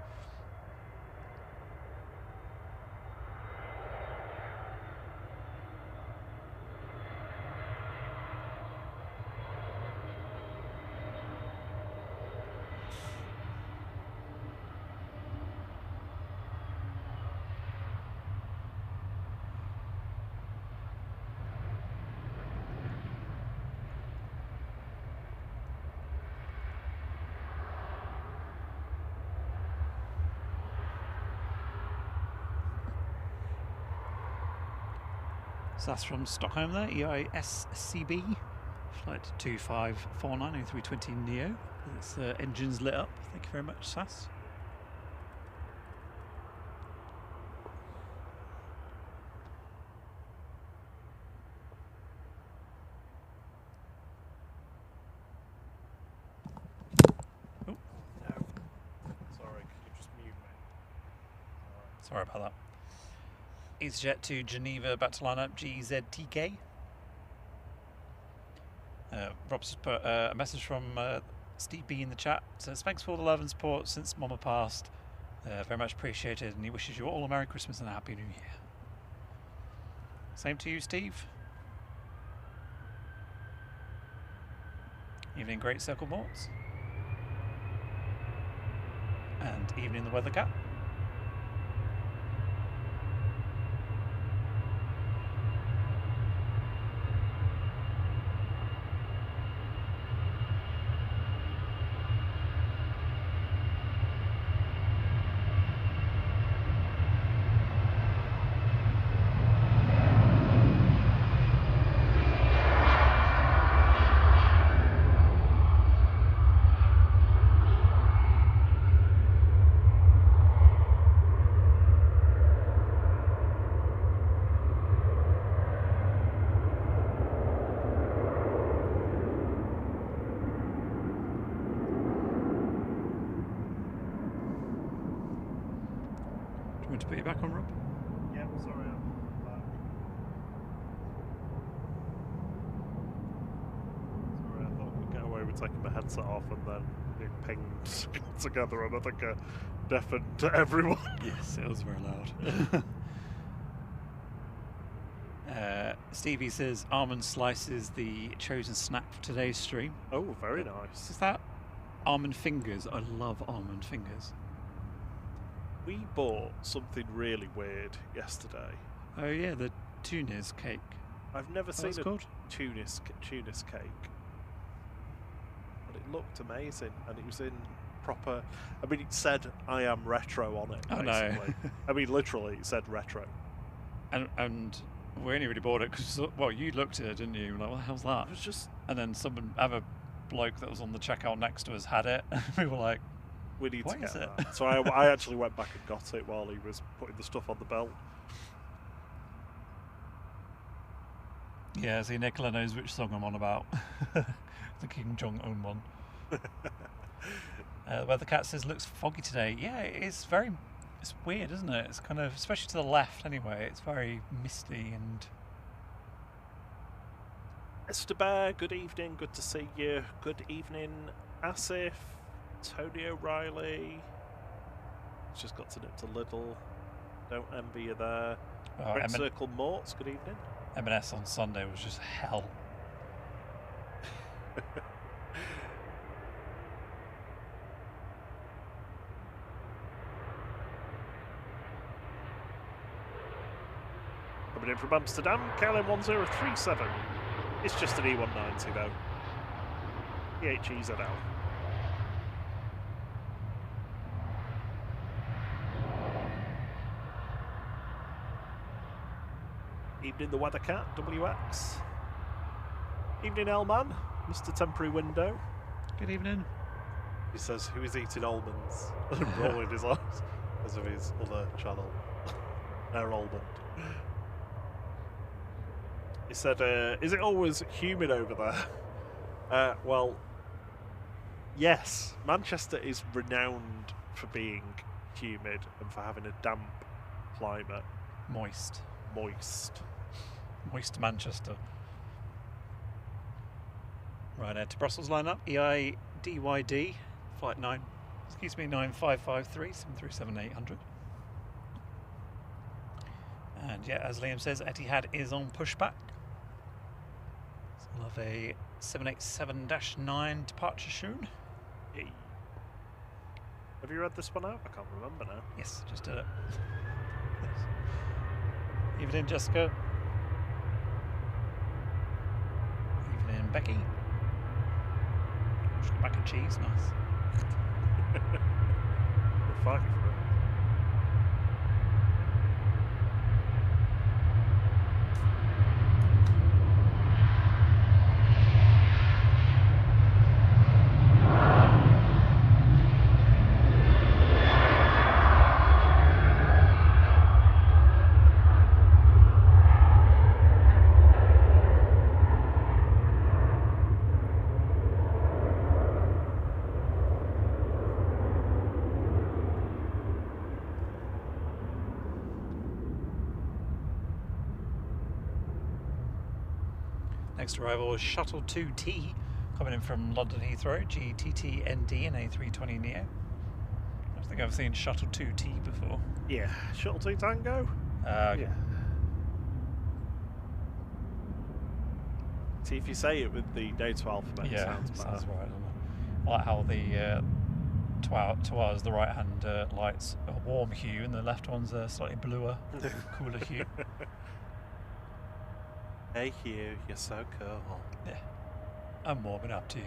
So that's from Stockholm there, EISCB, flight 2549 A320 Neo. Its engine's lit up. Thank you very much, SAS. Oh. No. Sorry, can you just mute me? Sorry about that. EasyJet to Geneva, back to line up, GZTK. Rob's just put a message from Steve B in the chat. Says, thanks for all the love and support since Mama passed. Very much appreciated, and he wishes you all a Merry Christmas and a Happy New Year. Same to you, Steve. Evening, Great Circle Morts. And evening, the Weather Cat. To put you back on, Rob? Yeah, sorry, I'm back. Sorry, I thought we'd get away with taking my headset off and then being pinged together, and I think I deafened to everyone. Yes, it was very loud. Stevie says almond slice is the chosen snack for today's stream. Oh, very nice. Is that almond fingers? I love almond fingers. We bought something really weird yesterday. Oh yeah, the Tunis cake. I've never seen a called? Tunis cake. But it looked amazing, and it was in proper... I mean, it said, I am retro on it, basically. Oh, no. I mean, literally, it said retro. And We only really bought it because, well, you looked at it, didn't you? Like, what the hell's that? It was just... And then other bloke that was on the checkout next to us had it. We were like, We need to what get is it? that. So I actually went back and got it while he was putting the stuff on the belt. Yeah, see, Nicola knows which song I'm on about. The King Jong-un one. Where the cat says looks foggy today. Yeah, it's weird, isn't it? It's kind of, especially to the left anyway, it's very misty and... Mr. Bear, good evening, good to see you. Good evening, Asif, Tony O'Reilly. Just got to nip to Lidl. Don't envy you there. Red Circle Morts, good evening. M&S on Sunday was just hell. Coming in from Amsterdam, KLM 1037. It's just an E190 though. EHEZL. Evening the Weather Cat, WX. Evening Elman, Mr. Temporary Window. Good evening. He says, who is eating almonds? And rolling his eyes because of his other channel. Air Almond. He said, is it always humid over there? Well, yes. Manchester is renowned for being humid and for having a damp climate. Moist. Moist Manchester. Right, to Brussels line up. EIDYD, flight 9. Excuse me, 9553, 737-800. And yeah, as Liam says, Etihad is on pushback. So we'll have a 787-9 departure soon. Yay. Have you read this one out? I can't remember now. Yes, just did it. Evening, Jessica. Evening, Becky. Mac and cheese, nice. We're fighting for it. Next arrival is Shuttle 2T, coming in from London Heathrow, GTTND and A320 Neo. I don't think I've seen Shuttle 2T before. Yeah, Shuttle 2 Tango. Yeah. See, if you say it with the data alphabet, it sounds better. Sounds right. I like how the towards the right hand lights a warm hue and the left one's a slightly bluer, cooler hue. Hey Hugh, you're so cool. Yeah, I'm warming up to you.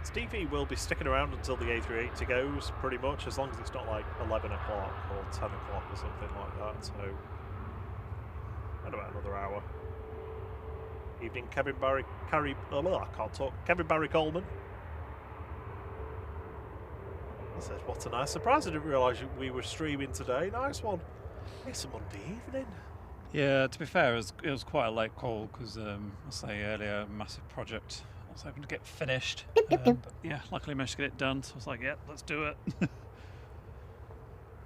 Stevie will be sticking around until the A380 goes, pretty much, as long as it's not like 11 o'clock or 10 o'clock or something like that, so... And about another hour. Evening, Kevin Barry... I can't talk. Kevin Barry Coleman. I said, what a nice surprise. I didn't realise we were streaming today. Nice one. It's a Monday evening. Yeah, to be fair, it was quite a late call because, I say earlier, massive project. I was hoping to get finished. But yeah, luckily managed to get it done. So I was like, yeah, let's do it.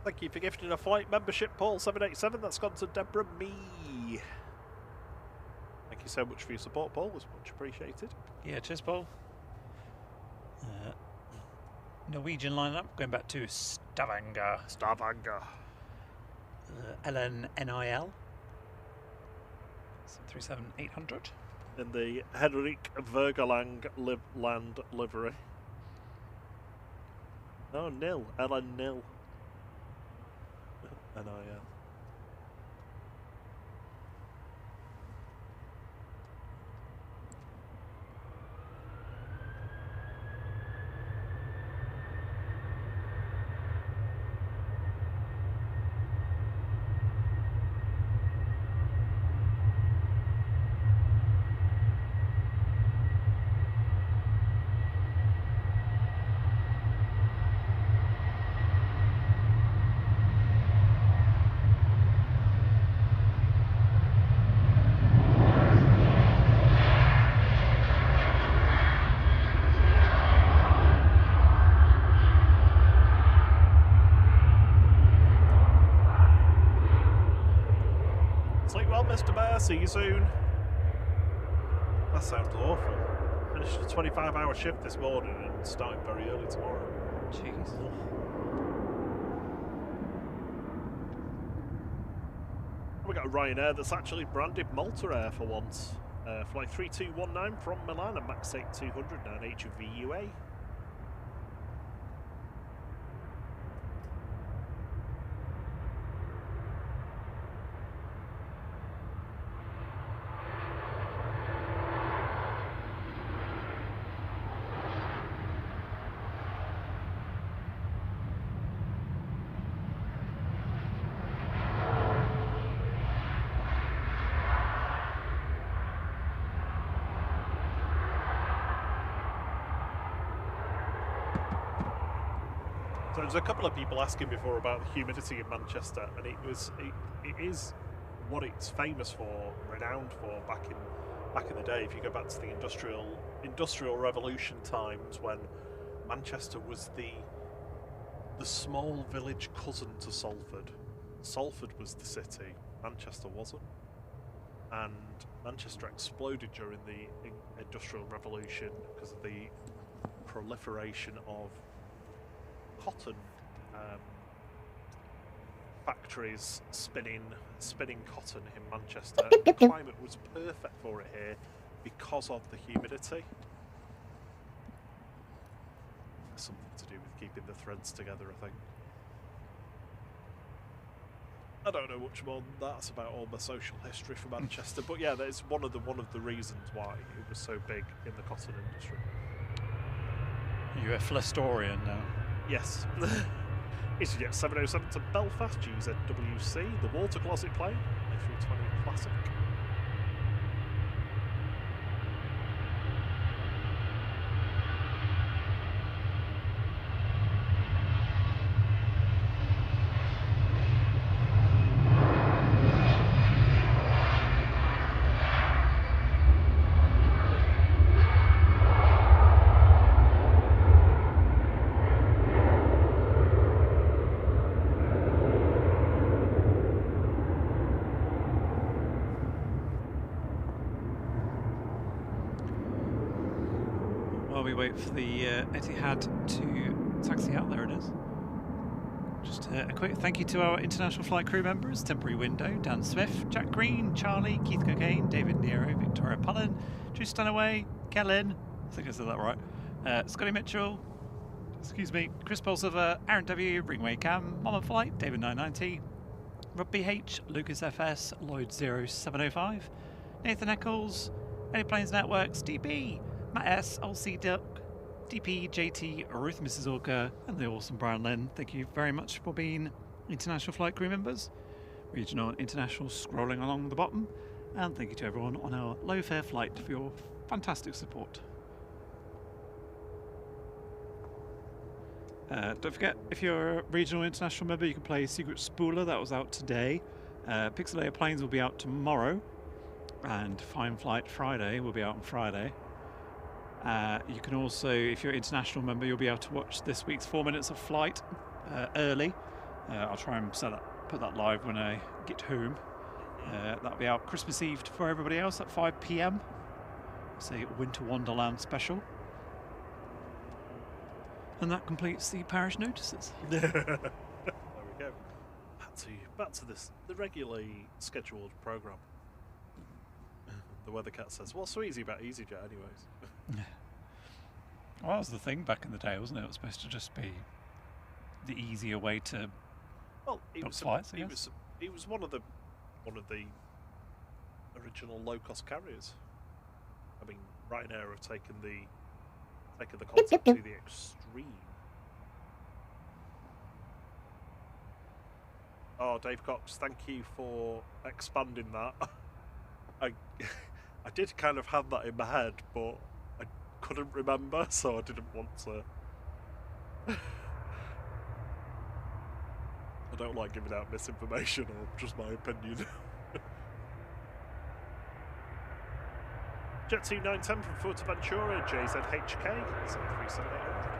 Thank you for gifting a flight membership, Paul 787. That's gone to Deborah Me. Thank you so much for your support, Paul. It's much appreciated. Yeah, cheers, Paul. Norwegian lineup, going back to Stavanger. LNNIL. 737-800. in the Henrik Vergelang land livery. Oh, nil. Ellen nil. NIL. Sleep well, Mr. Bear. See you soon. That sounds awful. Finished a 25-hour shift this morning and starting very early tomorrow. Jeez. We got a Ryanair that's actually branded Malta Air for once. Flight 3219 from Milan and max 8200 now HVUA. So there's a couple of people asking before about the humidity in Manchester, and it is what it's famous for, renowned for back in the day. If you go back to the industrial revolution times, when Manchester was the small village cousin to Salford. Salford was the city, Manchester wasn't, and Manchester exploded during the industrial revolution because of the proliferation of cotton factories spinning cotton in Manchester. The climate was perfect for it here because of the humidity. Something to do with keeping the threads together, I think. I don't know much more than that's about all the social history for Manchester, but yeah, that is one of the reasons why it was so big in the cotton industry. Are you a phlastorian now? Yes. EasyJet 707 to Belfast, GZWC, the water closet plane, A320 Classic. While we wait for the Etihad to taxi out, there it is. Just a quick thank you to our international flight crew members: Temporary Window, Dan Swift, Jack Green, Charlie, Keith Cocaine, David Nero, Victoria Pullen, Drew Stanaway, Kellen, I think I said that right, Scotty Mitchell, excuse me, Chris Bolsover, Aaron W, Ringway Cam, Mama Flight, David 990, Rob BH, Lucas FS, Lloyd 0705, Nathan Eccles, Anyplanes Networks, DB, Matt S, LC Duck, DP, JT, Ruth Mrs. Orca, and the awesome Brian Lynn. Thank you very much for being international flight crew members. Regional and international scrolling along the bottom. And thank you to everyone on our low fare flight for your fantastic support. Don't forget, if you're a regional international member, you can play Secret Spooler. That was out today. Pixelated Planes will be out tomorrow. And Fine Flight Friday will be out on Friday. You can also, if you're an international member, you'll be able to watch this week's 4 Minutes of Flight early. I'll try and put that live when I get home. That'll be out Christmas Eve for everybody else at 5 PM. It's a Winter Wonderland special. And that completes the parish notices. There we go. Back to the regularly scheduled programme. The Weathercat says, "What's so easy about EasyJet, anyways?" Well, that was the thing back in the day, wasn't it? It was supposed to just be the easier way to Well, book flights. I guess. It was one of the original low-cost carriers. I mean, Ryanair have taken the concept to the extreme. Oh, Dave Cox, thank you for expanding that. I did kind of have that in my head, but I couldn't remember, so I didn't want to. I don't like giving out misinformation or just my opinion. Jet 2910 from Fuerteventura, JZHK, 737-800.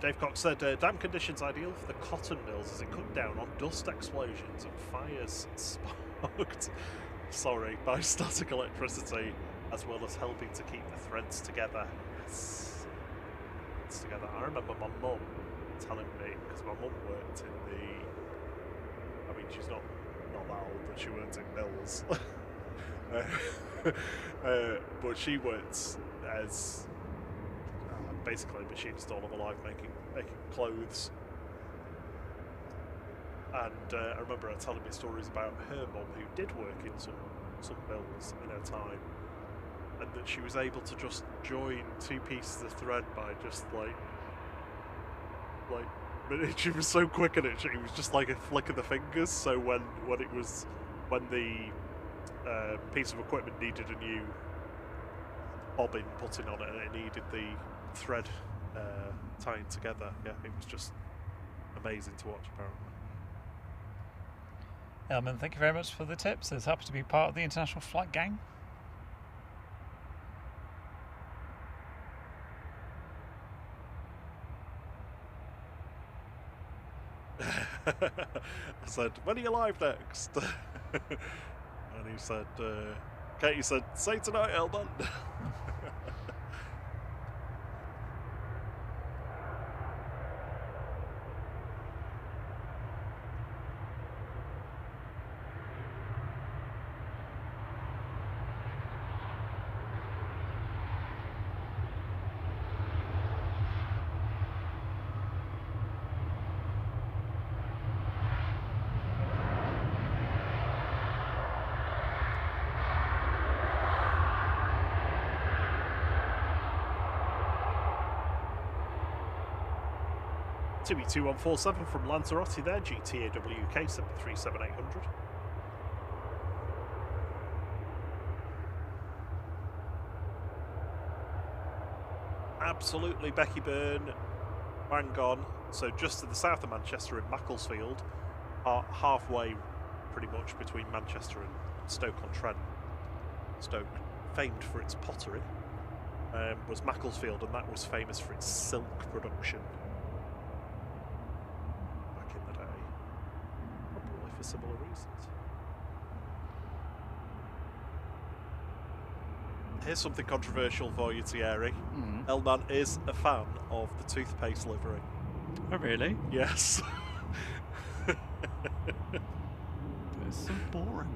Dave Cox said, damp conditions ideal for the cotton mills as it cut down on dust explosions and fires sparked by static electricity, as well as helping to keep the threads together. Yes. It's together. I remember my mum telling me, because my mum worked in the, I mean, she's not that old, but she worked in mills. But she worked as basically a machinist all of her life, making clothes. And I remember her telling me stories about her mum, who did work in some mills in her time, and that she was able to just join two pieces of thread by just like she was so quick at it, it was just like a flick of the fingers. So when the piece of equipment needed a new bobbin putting on it, and it needed the thread tying together, yeah, it was just amazing to watch, apparently. Elman, thank you very much for the tips. It's happy to be part of the International Flight Gang. I said, when are you live next? And he said, Katie said, say tonight, Elman. 2147 from Lanzarote there, GTA WK 737-800. Absolutely, Becky Byrne, bang on. So just to the south of Manchester in Macclesfield, halfway pretty much between Manchester and Stoke-on-Trent. Stoke, famed for its pottery, was Macclesfield, and that was famous for its silk production. For similar reasons. Here's something controversial for you, Thierry. Elman is a fan of the toothpaste livery. Oh, really? Yes. It's so boring.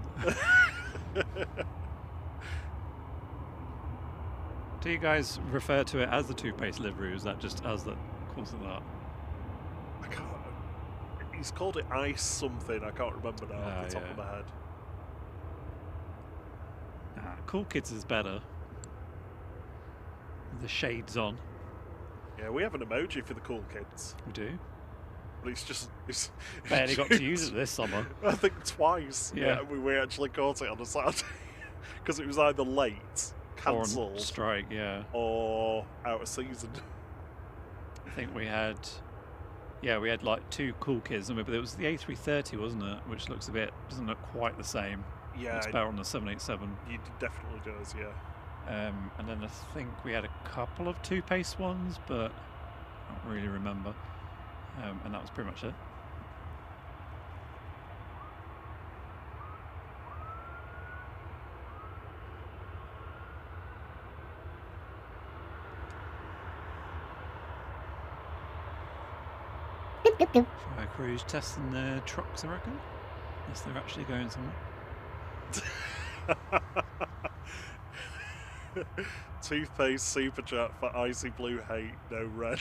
Do you guys refer to it as the toothpaste livery, or is that just as that calls it that? I can't. He's called it ice something, I can't remember now off the top of my head. Cool Kids is better. The shades on. Yeah, we have an emoji for the Cool Kids. We do. But it's barely got to use it this summer. I think twice. Yeah. We actually caught it on a Saturday. Because it was either late cancelled, strike, yeah, or out of season. I think we had like 2 cool kids, but it was the A330, wasn't it? Which doesn't look quite the same. Yeah, it's better on the 787. It definitely does, yeah. And then I think we had a couple of 2-pace ones, but I don't really remember. And that was pretty much it. Fire crews testing their trucks, I reckon. Unless they're actually going somewhere. 2-pace superchat for icy blue hate, no red.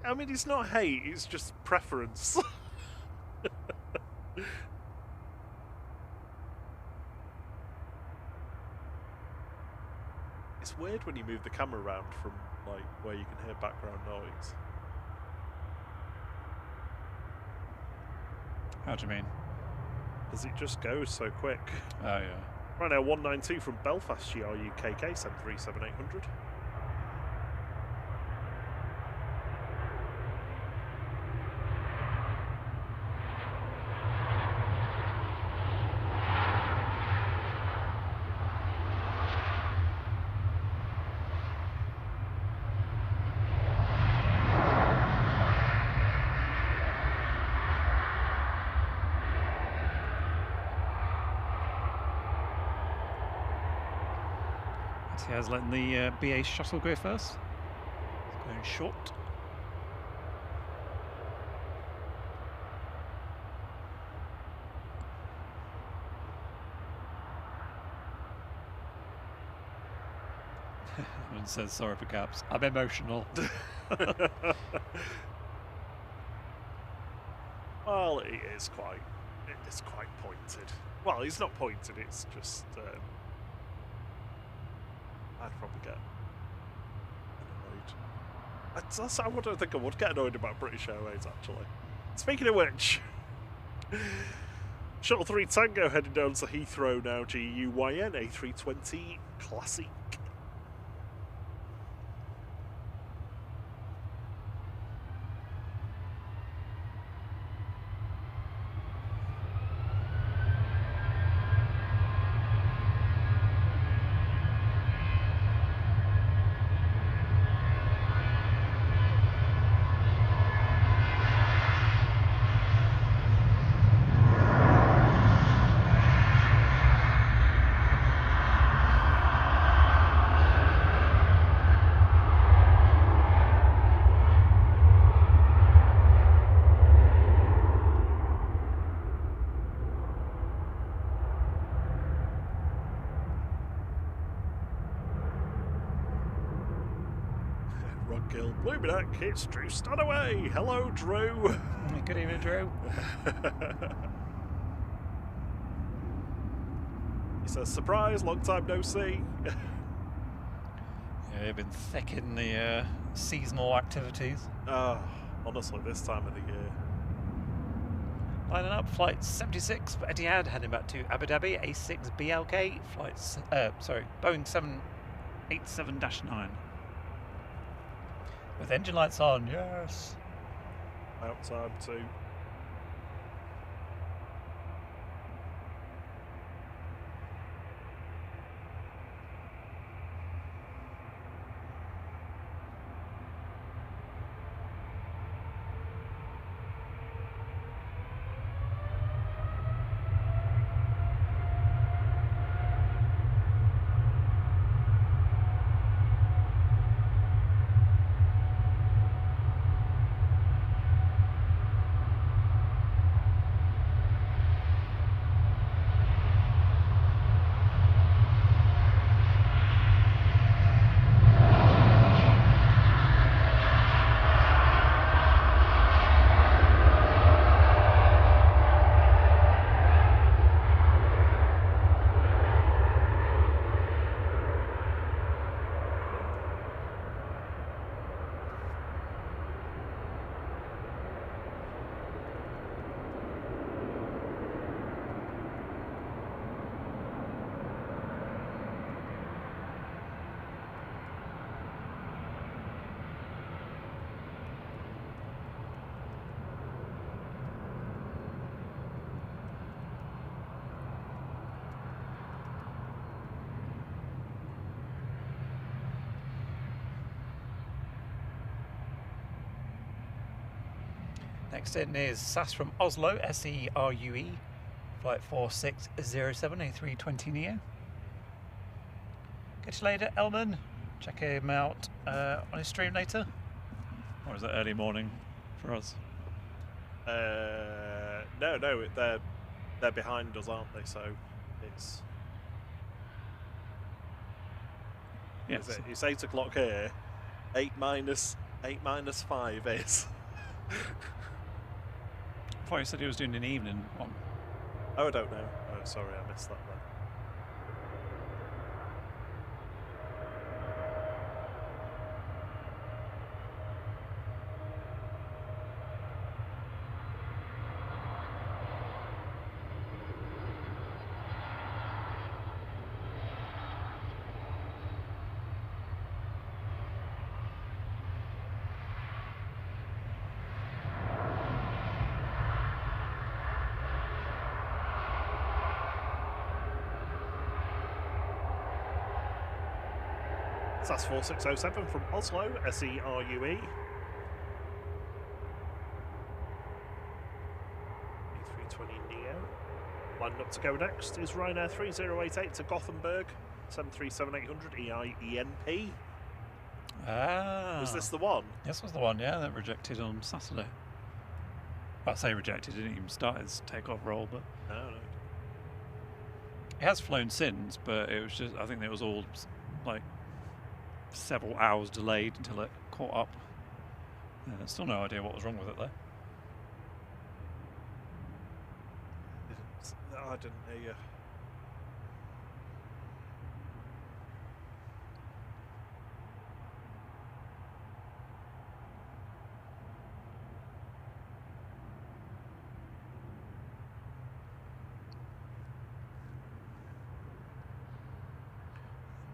I mean, it's not hate, it's just preference. It's weird when you move the camera around from like where you can hear background noise. How do you mean? Because it just goes so quick. Oh yeah. Right now, 192 from Belfast GRU KK 737800. He has letting the BA shuttle go first. It's going short. Everyone says sorry for caps. I'm emotional. Well, it is quite pointed. Well, it's not pointed. It's just. I'd probably get annoyed. I don't think I would get annoyed about British Airways, actually. Speaking of which, Shuttle 3 Tango heading down to Heathrow now, GUYN A320 Classic. It's Drew Stanaway. Hello, Drew. Good evening, Drew. He says, surprise, long time no see. Yeah, you've been thick in the seasonal activities. Honestly, this time of the year. Lining up, flight 76 for Etihad, heading back to Abu Dhabi, A6 BLK, Boeing 787-9. With engine lights on, yes. Out time too. Next in is SAS from Oslo, SERUE, flight 4607, A320 Neo. Catch you later, Elman. Check him out on his stream later. Or is it early morning for us? No, they're behind us, aren't they? So it's Yes. It's 8 o'clock here. 8 minus 5 is. I thought you said he was doing an evening one. Oh, I don't know. Oh, sorry, I missed that then. SAS 4607 from Oslo, SERUE. A320 Neo. Lining up to go next is Ryanair 3088 to Gothenburg, 737-800 EIENP. Ah. Was this the one? This was the one, yeah, that rejected on Saturday. Well, I say rejected, didn't even start its takeoff roll, but... No. It has flown since, but it was just, I think it was all, like, several hours delayed until it caught up. Still no idea what was wrong with it, though. I didn't hear you.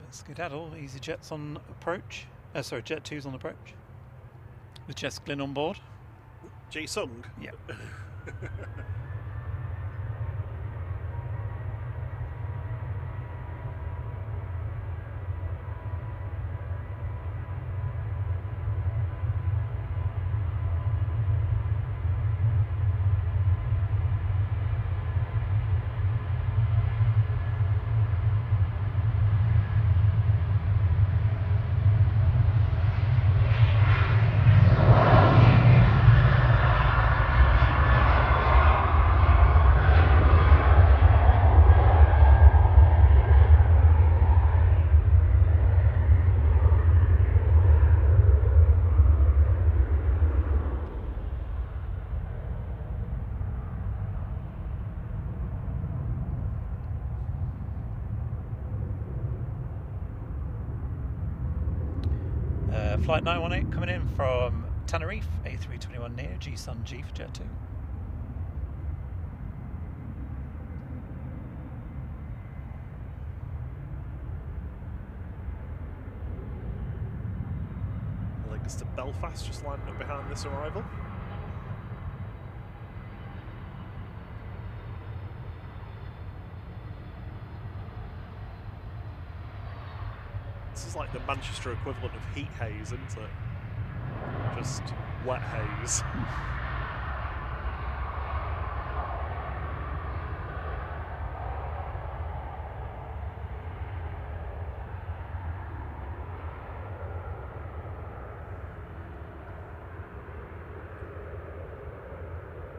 Skedaddle, EasyJet's on approach. Sorry, Jet 2's on approach. With Jess Glynn on board. Ji-sung? Yeah. Flight 918 coming in from Tenerife, A321 Neo, G-Sun G for Jet 2. Legs to Belfast, just lining up behind this arrival. This is like the Manchester equivalent of heat haze, isn't it? Just wet haze.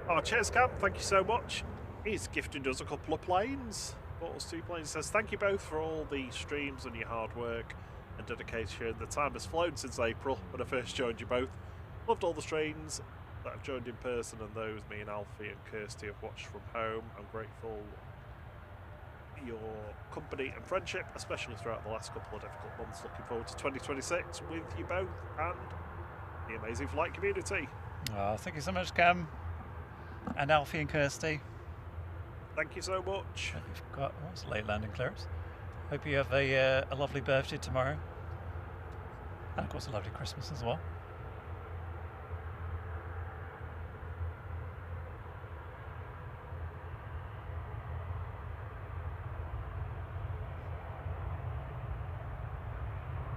Oh, cheers, Cam. Thank you so much. He's gifting us a couple of planes. Bought us 2 planes. He says, thank you both for all the streams and your hard work and dedication. The time has flown since April when I first joined you both. Loved all the streams that I've joined in person and those me and Alfie and Kirsty have watched from home. I'm grateful for your company and friendship, especially throughout the last couple of difficult months. Looking forward to 2026 with you both and the amazing flight community. Oh, thank you so much, Cam. And Alfie and Kirsty. Thank you so much. We've got what's late landing clearance. Hope you have a lovely birthday tomorrow. And of course a lovely Christmas as well.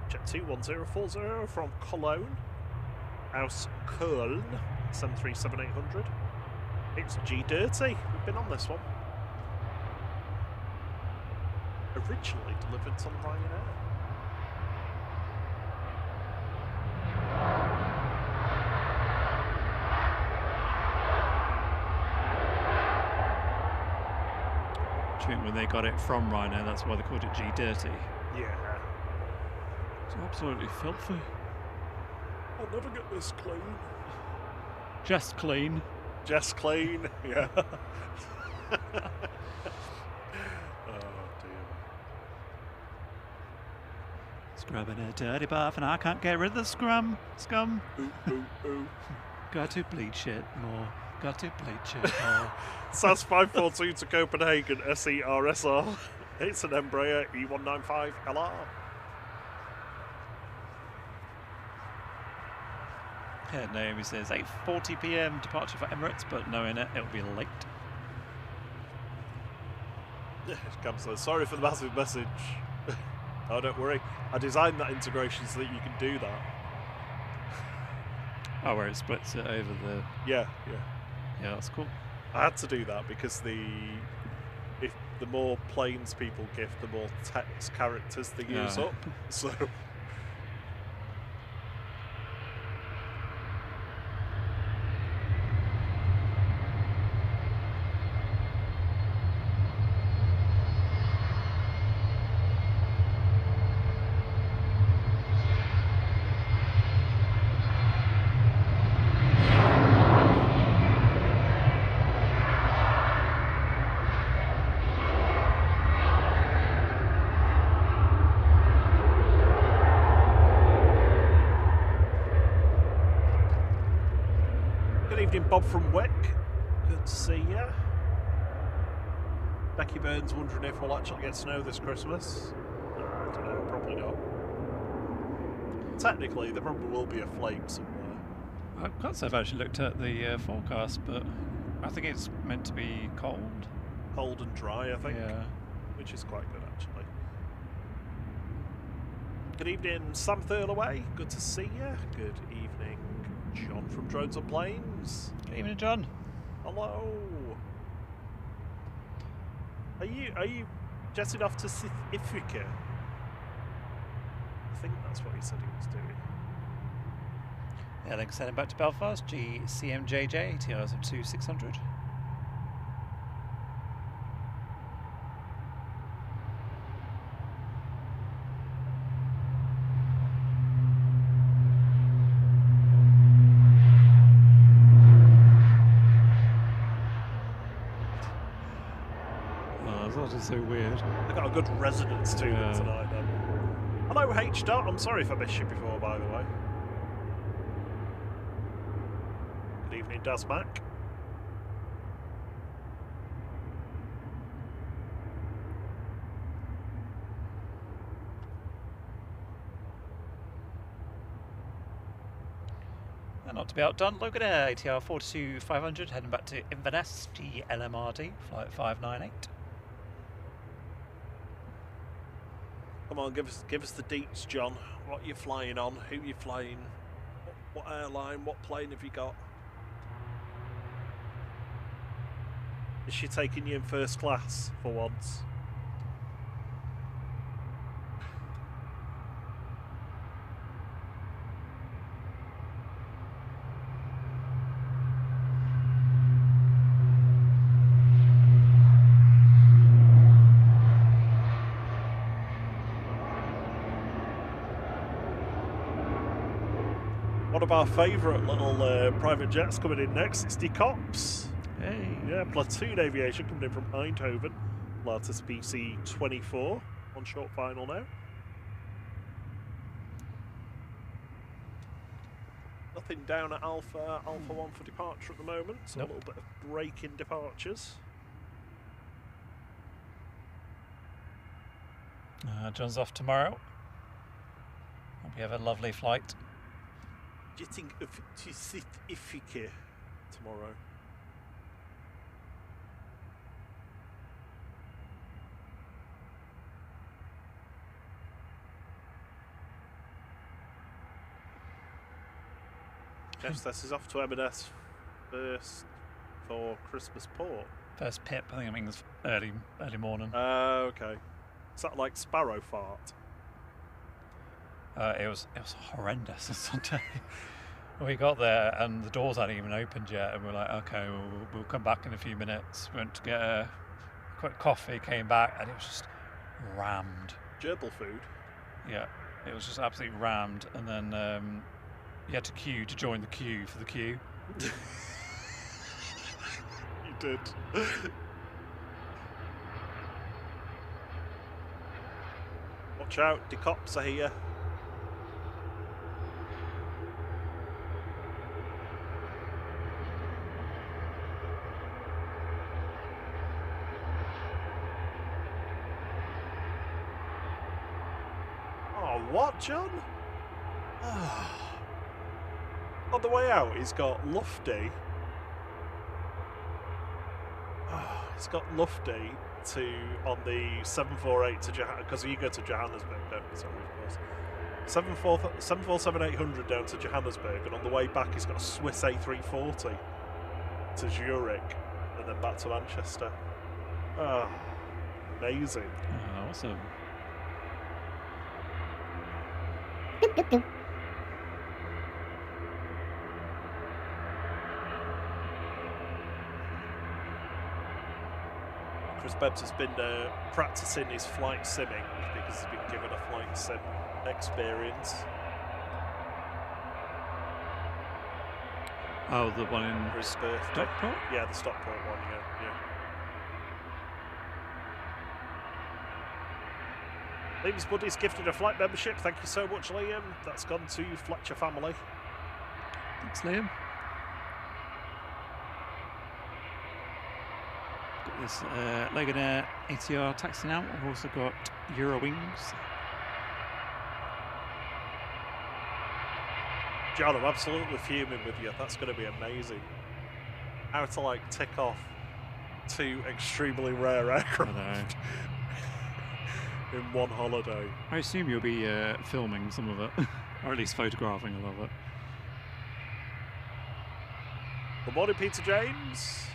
Jet 21040 from Cologne, aus Köln. 737-800. It's G30. We've been on this one. Originally delivered on Ryanair. I think when they got it from Ryanair, that's why they called it G30. Yeah. It's absolutely filthy. I'll never get this clean. Just clean. Just clean, yeah. Oh dear. Scrubbing a dirty bath and I can't get rid of the scum. Ooh, ooh, ooh. Got to bleach it more. Got to bleach it more. SAS 542 to Copenhagen, SERSR. It's an Embraer E195LR. Yeah, Naomi says 8:40 p.m. departure for Emirates, but knowing it'll be late. Cam says, sorry for the massive message. Oh, don't worry. I designed that integration so that you can do that. Oh, where it splits it over the... Yeah. Yeah, that's cool. I had to do that because the more planes people give, the more text characters they use up. So... Bob from Wick, good to see you. Becky Burns wondering if we'll actually get snow this Christmas. I don't know, probably not. Technically, there probably will be a flake somewhere. I can't say I've actually looked at the forecast, but I think it's meant to be cold. Cold and dry, I think. Yeah. Which is quite good, actually. Good evening, Sam Thurlaway. Good to see you. Good evening, John from Drones and Planes. Good evening, John. Hello. Are you jetting off to South Africa? I think that's what he said he was doing. Yeah, then sending back to Belfast, GCMJJ, TRs of 2600. Is so weird. They got a good resonance to them tonight then. Hello H Dot, I'm sorry if I missed you before, by the way. Good evening Dazmac. And not to be outdone, Logan Air, ATR 42500, heading back to Inverness, GLMRD, flight 598. Come on, give us the deets, John. What you're flying on, who you're flying, what airline, what plane have you got? Is she taking you in first class for once? One of our favourite little private jets coming in next, it's takeoffs. Hey. Yeah, Platoon Aviation coming in from Eindhoven. Latest PC-24 on short final now. Nothing down at Alpha 1 for departure at the moment, so nope. A little bit of break in departures. John's off tomorrow. Hope you have a lovely flight. Jetting to South Africa tomorrow. Jeff Stess is off to M&S First for Christmas port. First pip, I think it means early morning. Okay. Is that like sparrow fart? It was horrendous on Sunday. We got there and the doors hadn't even opened yet, and we're like, okay, we'll come back in a few minutes. Went to get a quick coffee, came back, and it was just rammed. Gerbil food? Yeah, it was just absolutely rammed, and then you had to queue to join the queue for the queue. You did. Watch out, the cops are here. Oh, what, John? On the way out, he's got Lufty. He's got Lufty on the 748 to Johannesburg, because you go to Johannesburg, don't you? Sorry, of course. 747-800 down to Johannesburg, and on the way back, he's got a Swiss A380 to Zurich, and then back to Manchester. Oh, amazing. Oh, awesome. Chris Bebbs has been practicing his flight simming because he's been given a flight sim experience. Oh, the one in For his birthday. Stockport? Yeah, the Stockport one, yeah. Liam's buddy's gifted a flight membership. Thank you so much, Liam. That's gone to Fletcher family. Thanks, Liam. Got this Logan Air ATR taxi now. I've also got Eurowings. John, I'm absolutely fuming with you. That's going to be amazing. How to like tick off two extremely rare aircraft in one holiday. I assume you'll be filming some of it, or at least photographing a lot of it. Good morning, Peter James.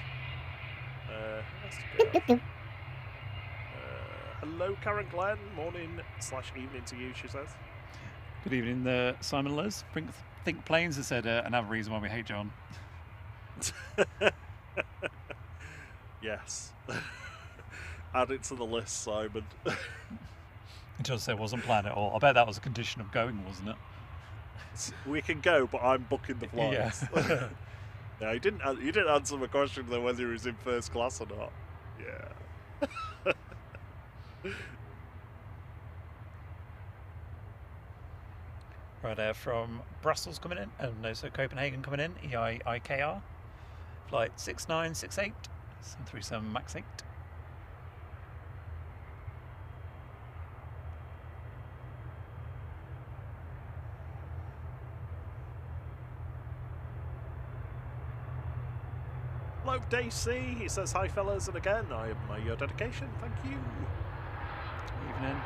Hello, Karen Glenn. Morning/evening to you, she says. Good evening, Simon Liz. Think Planes has said another reason why we hate John. Yes. Add it to the list, Simon. John said it wasn't planned at all. I bet that was a condition of going, wasn't it? We can go, but I'm booking the flights. Yeah. Yeah, you didn't answer my question though whether he was in first class or not. Yeah. Right, from Brussels coming in, and also Copenhagen coming in, EIKR, flight 6968, 737 MAX 8. Hello, Daisy. He says hi, fellas, and again, I admire your dedication. Thank you. Evening.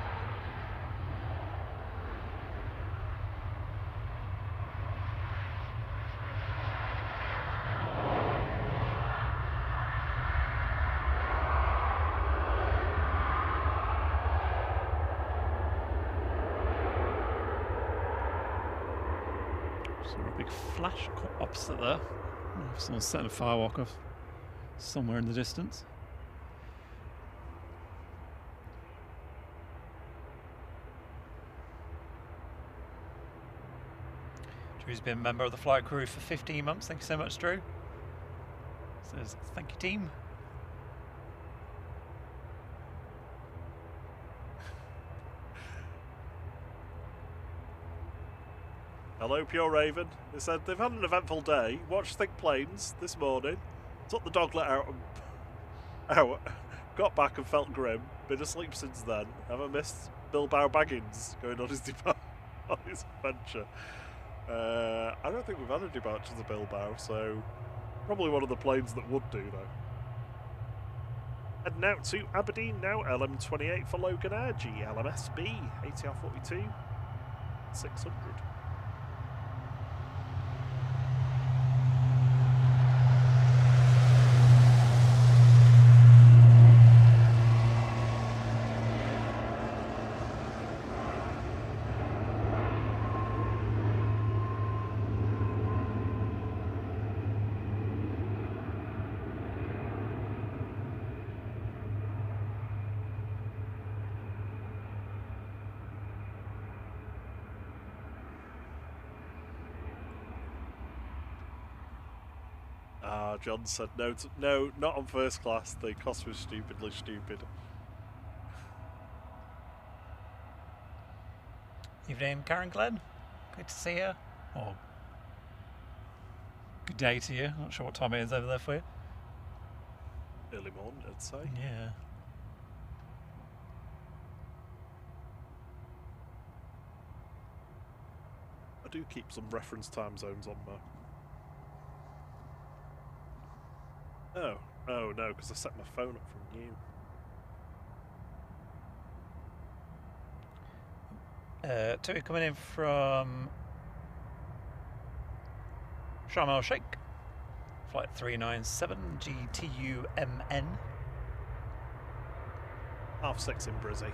Saw a big flash opposite there. Someone's setting a firewalk off somewhere in the distance. Drew's been a member of the flight crew for 15 months. Thank you so much, Drew. Says, thank you, team. Hello, Pure Raven. They said they've had an eventful day. Watched Think Planes this morning. Took the doglet out. Got back and felt grim. Been asleep since then. Haven't missed Bilbao Baggins going on his on his adventure. I don't think we've had a departure to Bilbao, so probably one of the planes that would do though. Heading out to Aberdeen now. LM28 for Logan Air. GLMSB ATR 42 600. Ah, John said no, no, not on first class. The cost was stupidly stupid. Evening, Karen Glenn. Good to see you. Or good day to you. Not sure what time it is over there for you. Early morning, I'd say. Yeah. I do keep some reference time zones on there. Oh no, because I set my phone up from new. Two coming in from Sharm el Sheikh, flight 397 GTUMN. 6:30 in Brizzy.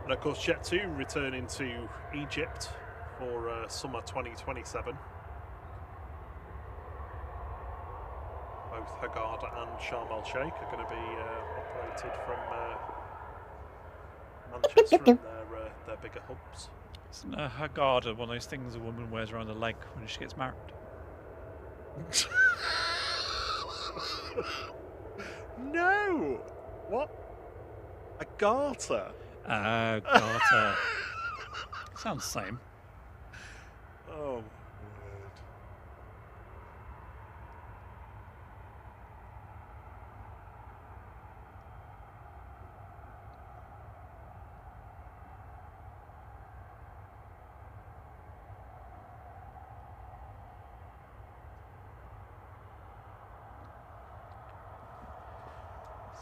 And of course, Jet 2 returning to Egypt for summer 2027. Both Hurghada and Sharm el Sheikh are going to be operated from Manchester and their bigger hubs. Isn't a Hurghada one of those things a woman wears around her leg when she gets married? No! What? A garter? Garter. Sounds the same. Oh, my word.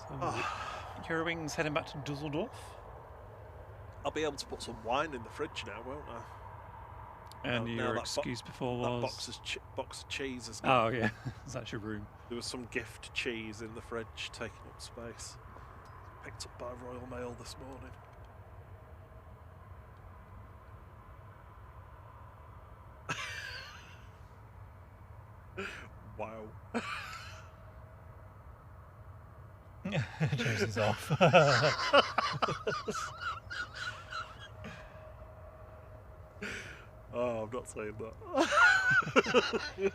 So, Eurowings heading back to Dusseldorf. I'll be able to put some wine in the fridge now, won't I? And your excuse before was... That box of cheese is Oh, yeah. That's your room. There was some gift cheese in the fridge taking up space. Picked up by Royal Mail this morning. Wow. Jerseys off. Oh, I'm not saying that.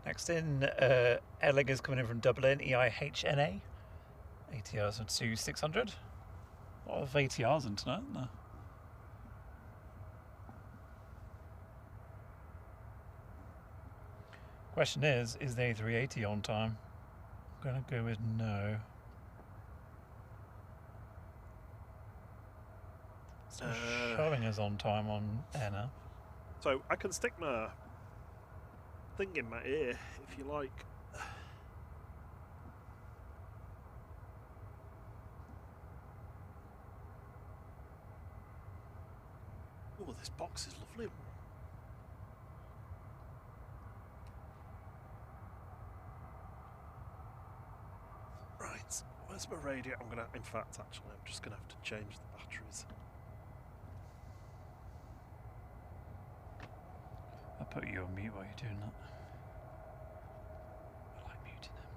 Next in, Erling is coming in from Dublin, EIHNA. ATRs are 2600. A lot of ATRs in tonight, isn't there? Question is the A380 on time? I'm going to go with no. Still showing us on time on Anna. So I can stick my thing in my ear if you like. Oh, this box is lovely. Right, where's my radio? I'm gonna, in fact, actually, I'm just gonna have to change the batteries. I'll put you on mute while you're doing that. I like muting them.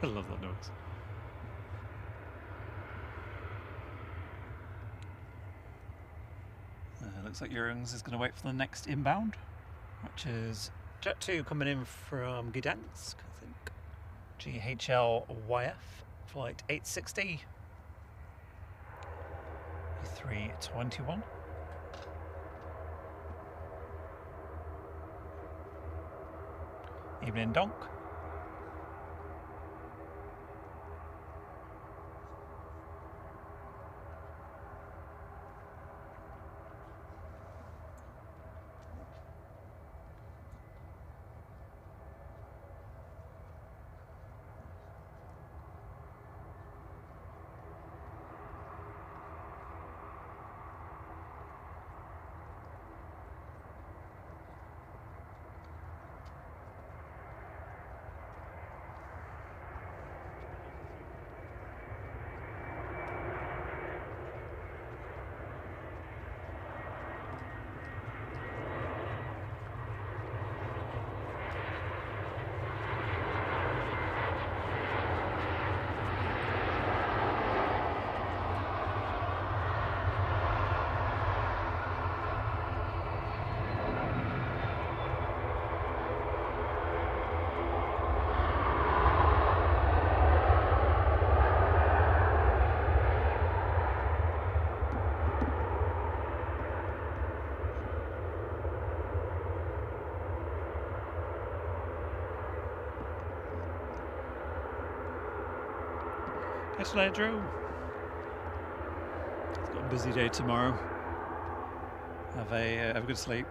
I love that noise. Looks like Jurgens is going to wait for the next inbound, which is Jet 2 coming in from Gdansk, I think. GHL YF, flight 860. A321. Evening donk. Thanks for that, Drew. It's got a busy day tomorrow. Have a good sleep.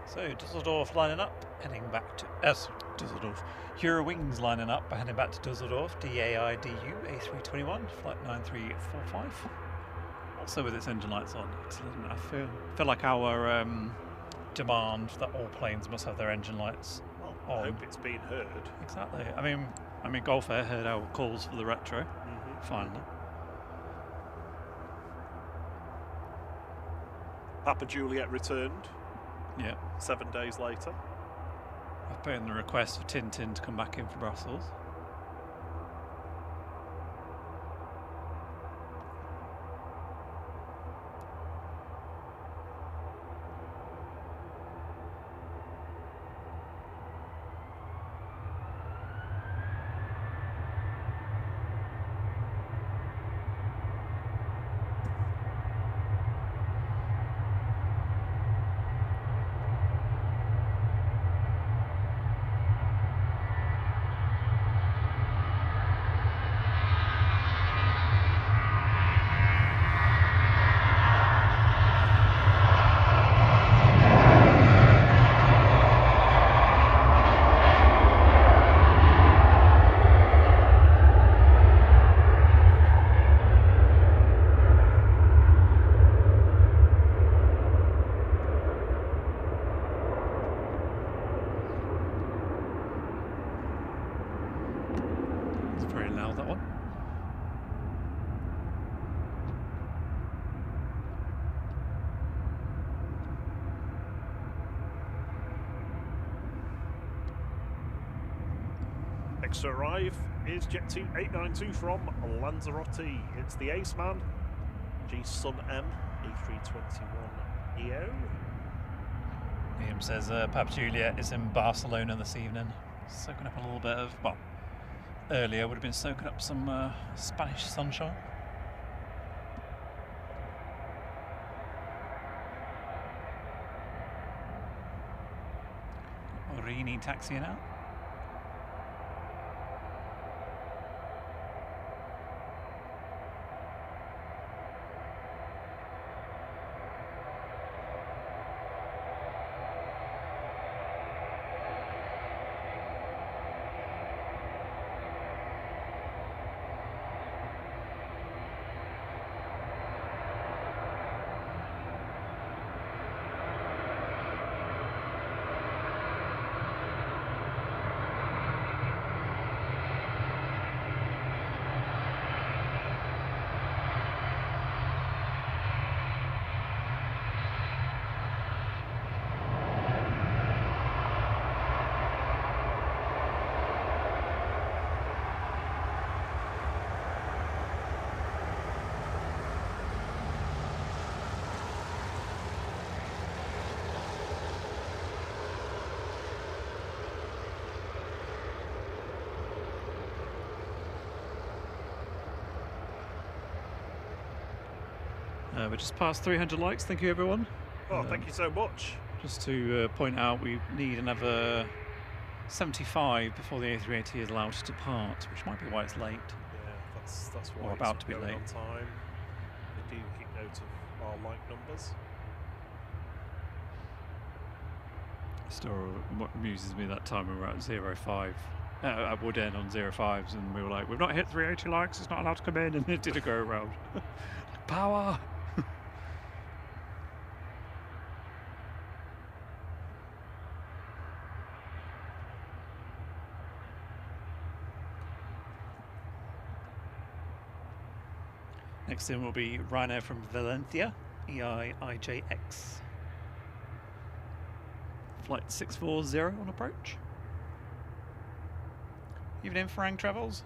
So Dusseldorf lining up, heading back to Dusseldorf. Eurowings lining up, heading back to Dusseldorf. DAIDU A321, flight 9345. Also with its engine lights on. Excellent. I feel like our demand that all planes must have their engine lights on. I hope it's being heard. Exactly. I mean, Gulf Air heard our calls for the retro. Finally. Papa Juliet returned. Yeah. 7 days later. I've put in the request for Tintin to come back in for Brussels. To arrive is Jet 2 892 from Lanzarote. It's the Ace Man, G Sun M A321 EO. Liam says Papa Juliet is in Barcelona this evening, soaking up a little bit of, well, earlier would have been soaking up some Spanish sunshine. Morini taxiing out. We're just past 300 likes. Thank you, everyone. Oh, thank you so much. Just to point out, we need another 75 before the A380 is allowed to depart, which might be why it's late. Yeah, that's why Or it's about not to be going late. on time. We do keep note of our like numbers. Still, what amuses me that time we were at 05. At Wood End on 05s, and we were like, we've not hit 380 likes, it's not allowed to come in, and it did a go around. Power! Next in will be Ryanair from Valencia, EIIJX. Flight 640 on approach. Evening, Farang Travels.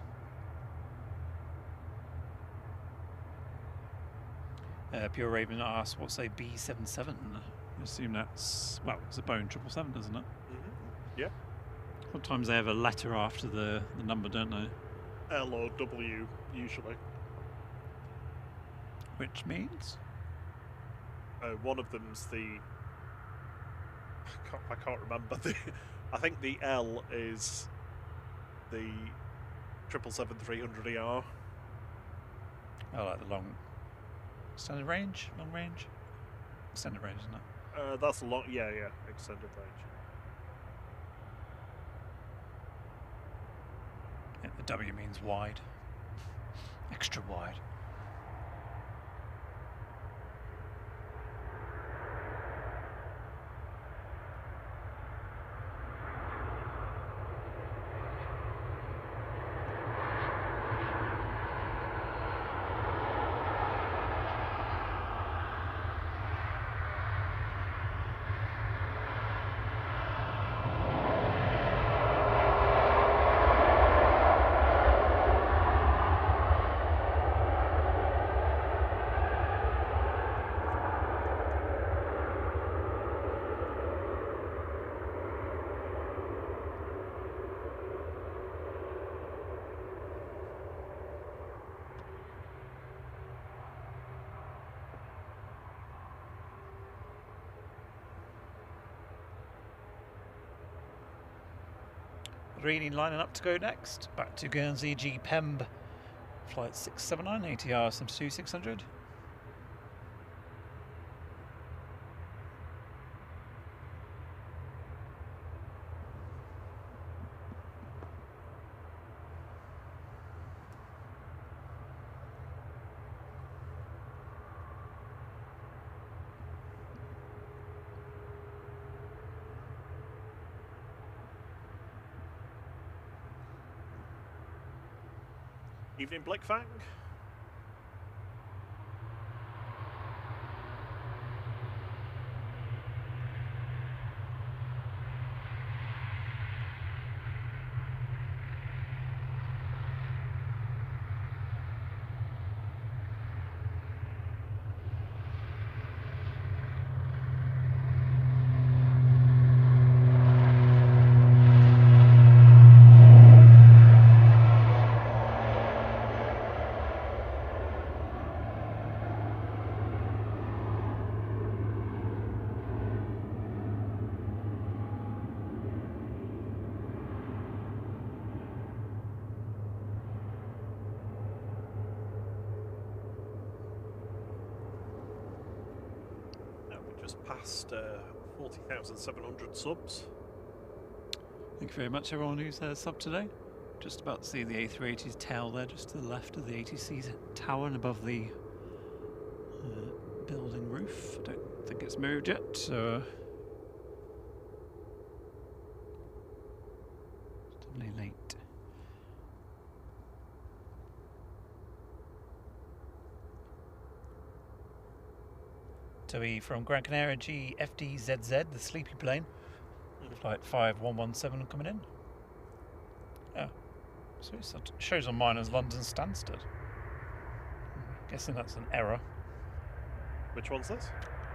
Pure Raven asks, what's a B77? I assume that's, well, it's a Boeing 777, isn't it? Mm-hmm. Yeah. Sometimes they have a letter after the number, don't they? L or W, usually. Which means? One of them's the... I can't remember. I think the L is the 777-300ER. Oh, like the long... Extended range? Long range? Extended range, isn't it? That's a long... Yeah, extended range. Yeah, the W means wide. Extra wide. Green lining up to go next. Back to Guernsey G Pemb. Flight 679, ATR 72600. Evening, Blackfang. Past 40,700 subs. Thank you very much, everyone who's subbed today. Just about to see the A380's tail there, just to the left of the ATC's tower and above the building roof. I don't think it's moved yet, so it's definitely late. Toby from Gran Canaria GFDZZ, the sleepy plane. Flight 5117 coming in. Oh, so it shows on mine as London Stansted. Guessing that's an error. Which one's this?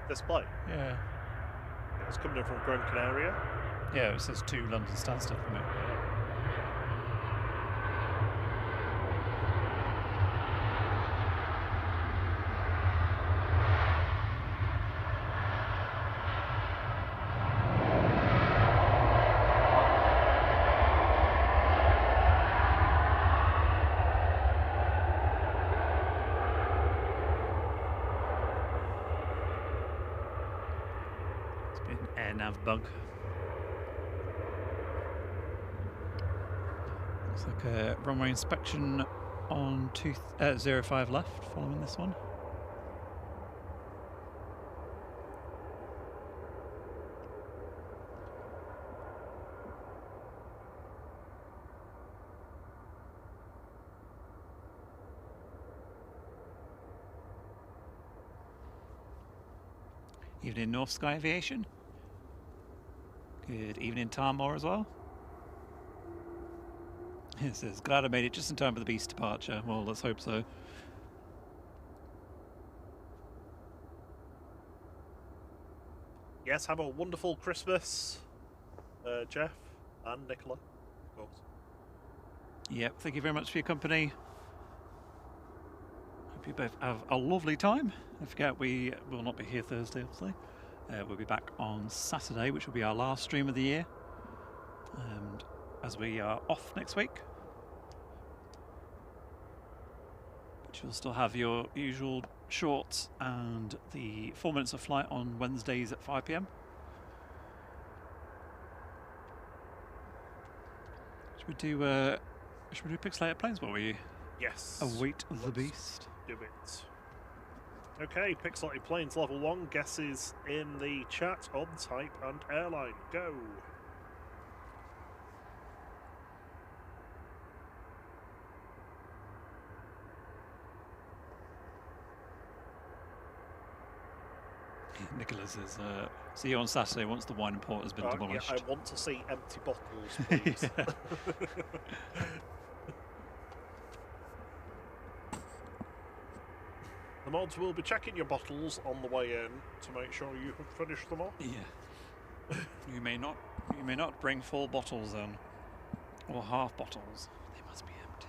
This plane? Yeah. It's coming in from Gran Canaria. Yeah, it says 2 London Stansted for me. Air nav bug. Looks like a runway inspection on 05 left following this one. Evening North Sky Aviation. Good evening Tarmore as well. It says, glad I made it just in time for the Beast departure. Well, let's hope so. Yes, have a wonderful Christmas, Jeff and Nicola, of course. Yep, thank you very much for your company. Hope you both have a lovely time. Don't forget, we will not be here Thursday, obviously. We'll be back on Saturday, which will be our last stream of the year. And as we are off next week, but you'll still have your usual shorts and the 4 minutes of flight on Wednesdays at 5 PM. Should we do pixelated planes while we await the Beast? Do it. Okay, Pixelated Planes level 1, guesses in the chat on type and airline. Go! Nicholas says, see you on Saturday once the wine port has been demolished. Yeah, I want to see empty bottles, please. The mods will be checking your bottles on the way in to make sure you have finished them off. Yeah. You may not bring full bottles in, or half bottles. They must be empty.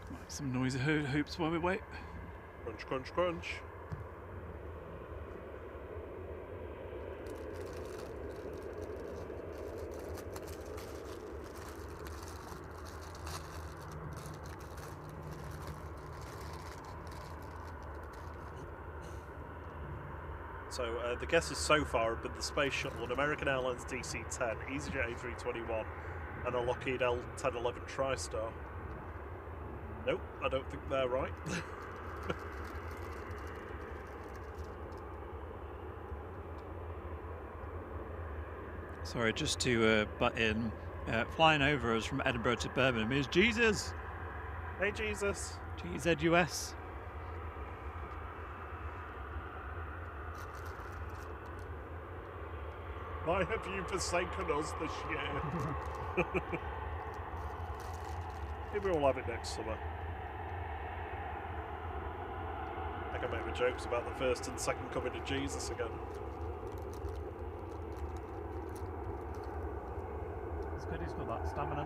Make some noisy hoops while we wait. Crunch, crunch, crunch. So the guesses so far have been the Space Shuttle, an American Airlines DC-10, EasyJet A321, and a Lockheed L1011 TriStar. Nope, I don't think they're right. Sorry, just to butt in, flying over us from Edinburgh to Birmingham is Jesus! Hey, Jesus! GZUS. Why have you forsaken us this year? Maybe we'll have it next summer. I can make my jokes about the first and second coming of Jesus again. It's good he's got that stamina.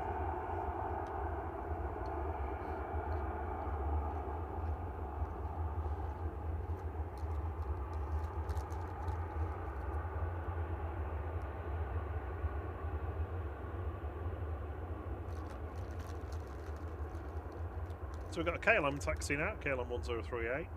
So we've got a KLM taxi now, KLM 1038.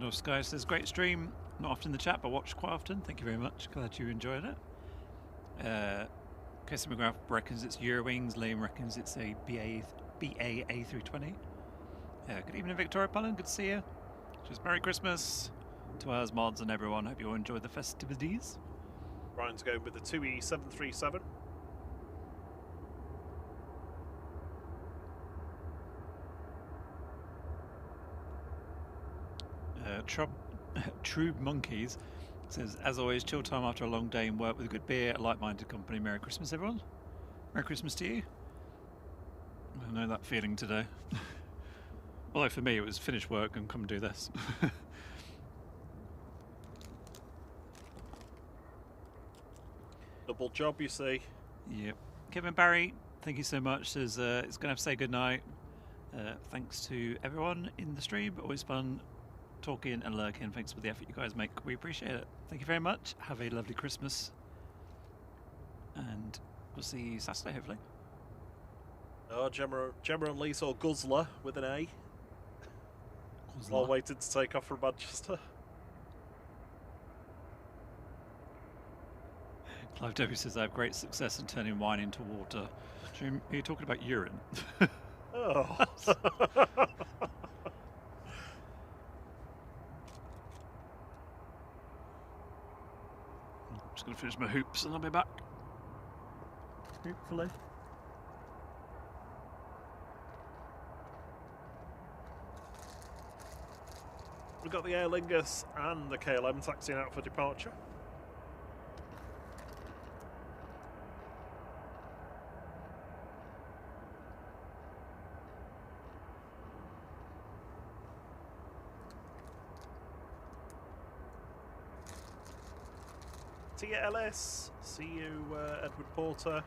North Sky says, great stream. Not often in the chat, but watched quite often. Thank you very much. Glad you enjoyed it. Casey McGrath reckons it's Eurowings. Liam reckons it's a BA A320. Good evening, Victoria Palin. Good to see you. Just Merry Christmas to ours mods and everyone. Hope you all enjoyed the festivities. Ryan's going with the 2E737. True Monkeys Says, as always, chill time after a long day in work with a good beer, a like-minded company. Merry Christmas, everyone. Merry Christmas to you. I know that feeling today. Although for me it was finish work and come do this. Double job, you see. Yep. Kevin Barry, thank you so much. Says it's going to have to say goodnight. Thanks to everyone in the stream. Always fun talking and lurking. Thanks for the effort you guys make. We appreciate it. Thank you very much. Have a lovely Christmas. And we'll see you Saturday, hopefully. Oh, Gemma and Lee saw Guzzler with an A. Guzzler. While waiting to take off from Manchester. Clive W says, I have great success in turning wine into water. Jim, are you talking about urine? Oh. I'm just going to finish my hoops and I'll be back. Hopefully. We've got the Aer Lingus and the KLM taxiing out for departure. TLS, see you, Edward Porter.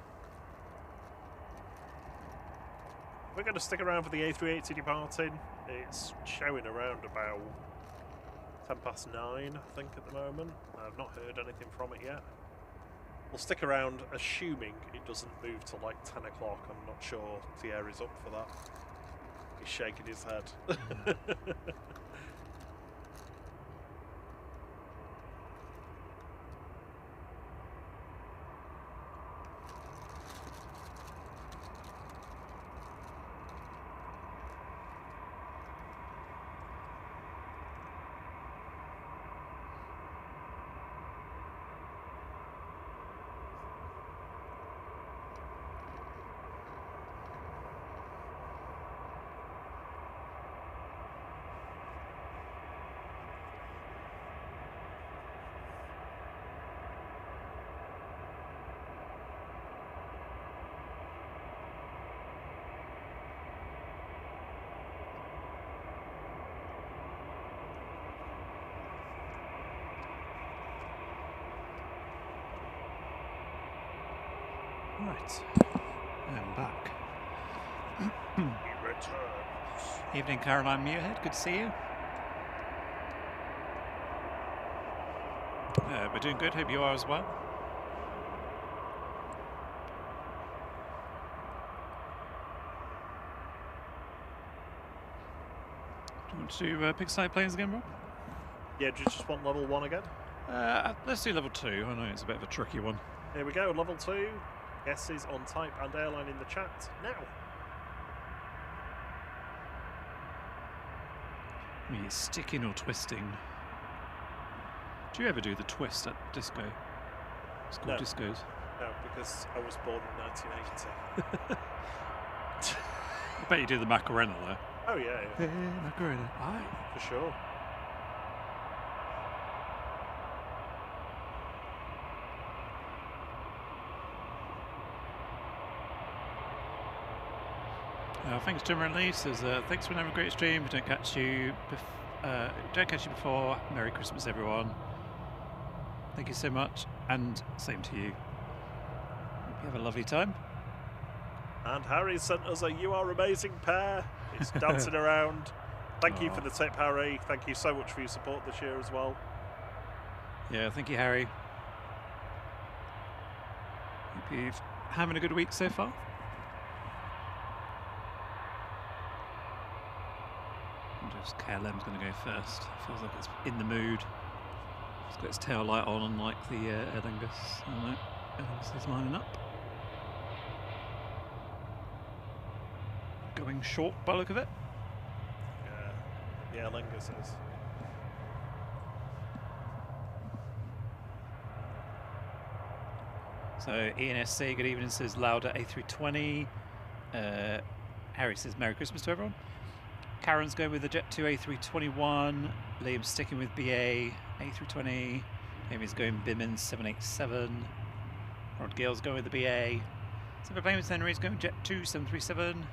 We're going to stick around for the A380 departing. It's showing around about 9:10, I think, at the moment. I've not heard anything from it yet. We'll stick around, assuming it doesn't move till like 10 o'clock. I'm not sure Thierry's up for that. He's shaking his head. Right, I'm back. He returns. Evening, Caroline Muirhead. Good to see you. We're doing good. Hope you are as well. Do you want to pick side planes again, Rob? Yeah, do you just want level 1 again? Let's do level 2. I know it's a bit of a tricky one. Here we go, level 2. Guesses on type and airline in the chat now. Are you sticking or twisting? Do you ever do the twist at disco? It's called discos. No, because I was born in 1980. I bet you do the Macarena though. Oh yeah, yeah. Hey, Macarena. Aye. For sure. Thanks, Jim and Lee. Says thanks for another great stream. If I don't catch you, before. Merry Christmas, everyone. Thank you so much, and same to you. Hope you have a lovely time. And Harry sent us a "You Are Amazing" pair. It's dancing around. Thank you for the tip, Harry. Thank you so much for your support this year as well. Yeah, thank you, Harry. Hope you're having a good week so far. KLM's going to go first. Feels like it's in the mood. It's got its tail light on, unlike the Aer Lingus. Oh, no. Aer Lingus is lining up. Going short by the look of it. Yeah, Aer Lingus is. So ENSC, good evening, says Lauda A320. Harry says Merry Christmas to everyone. Karen's going with the Jet 2 A321. Liam's sticking with BA A320. Amy's going Bimin 787. Rod Gale's going with the BA. Silver Payments Henry's going Jet 2 737.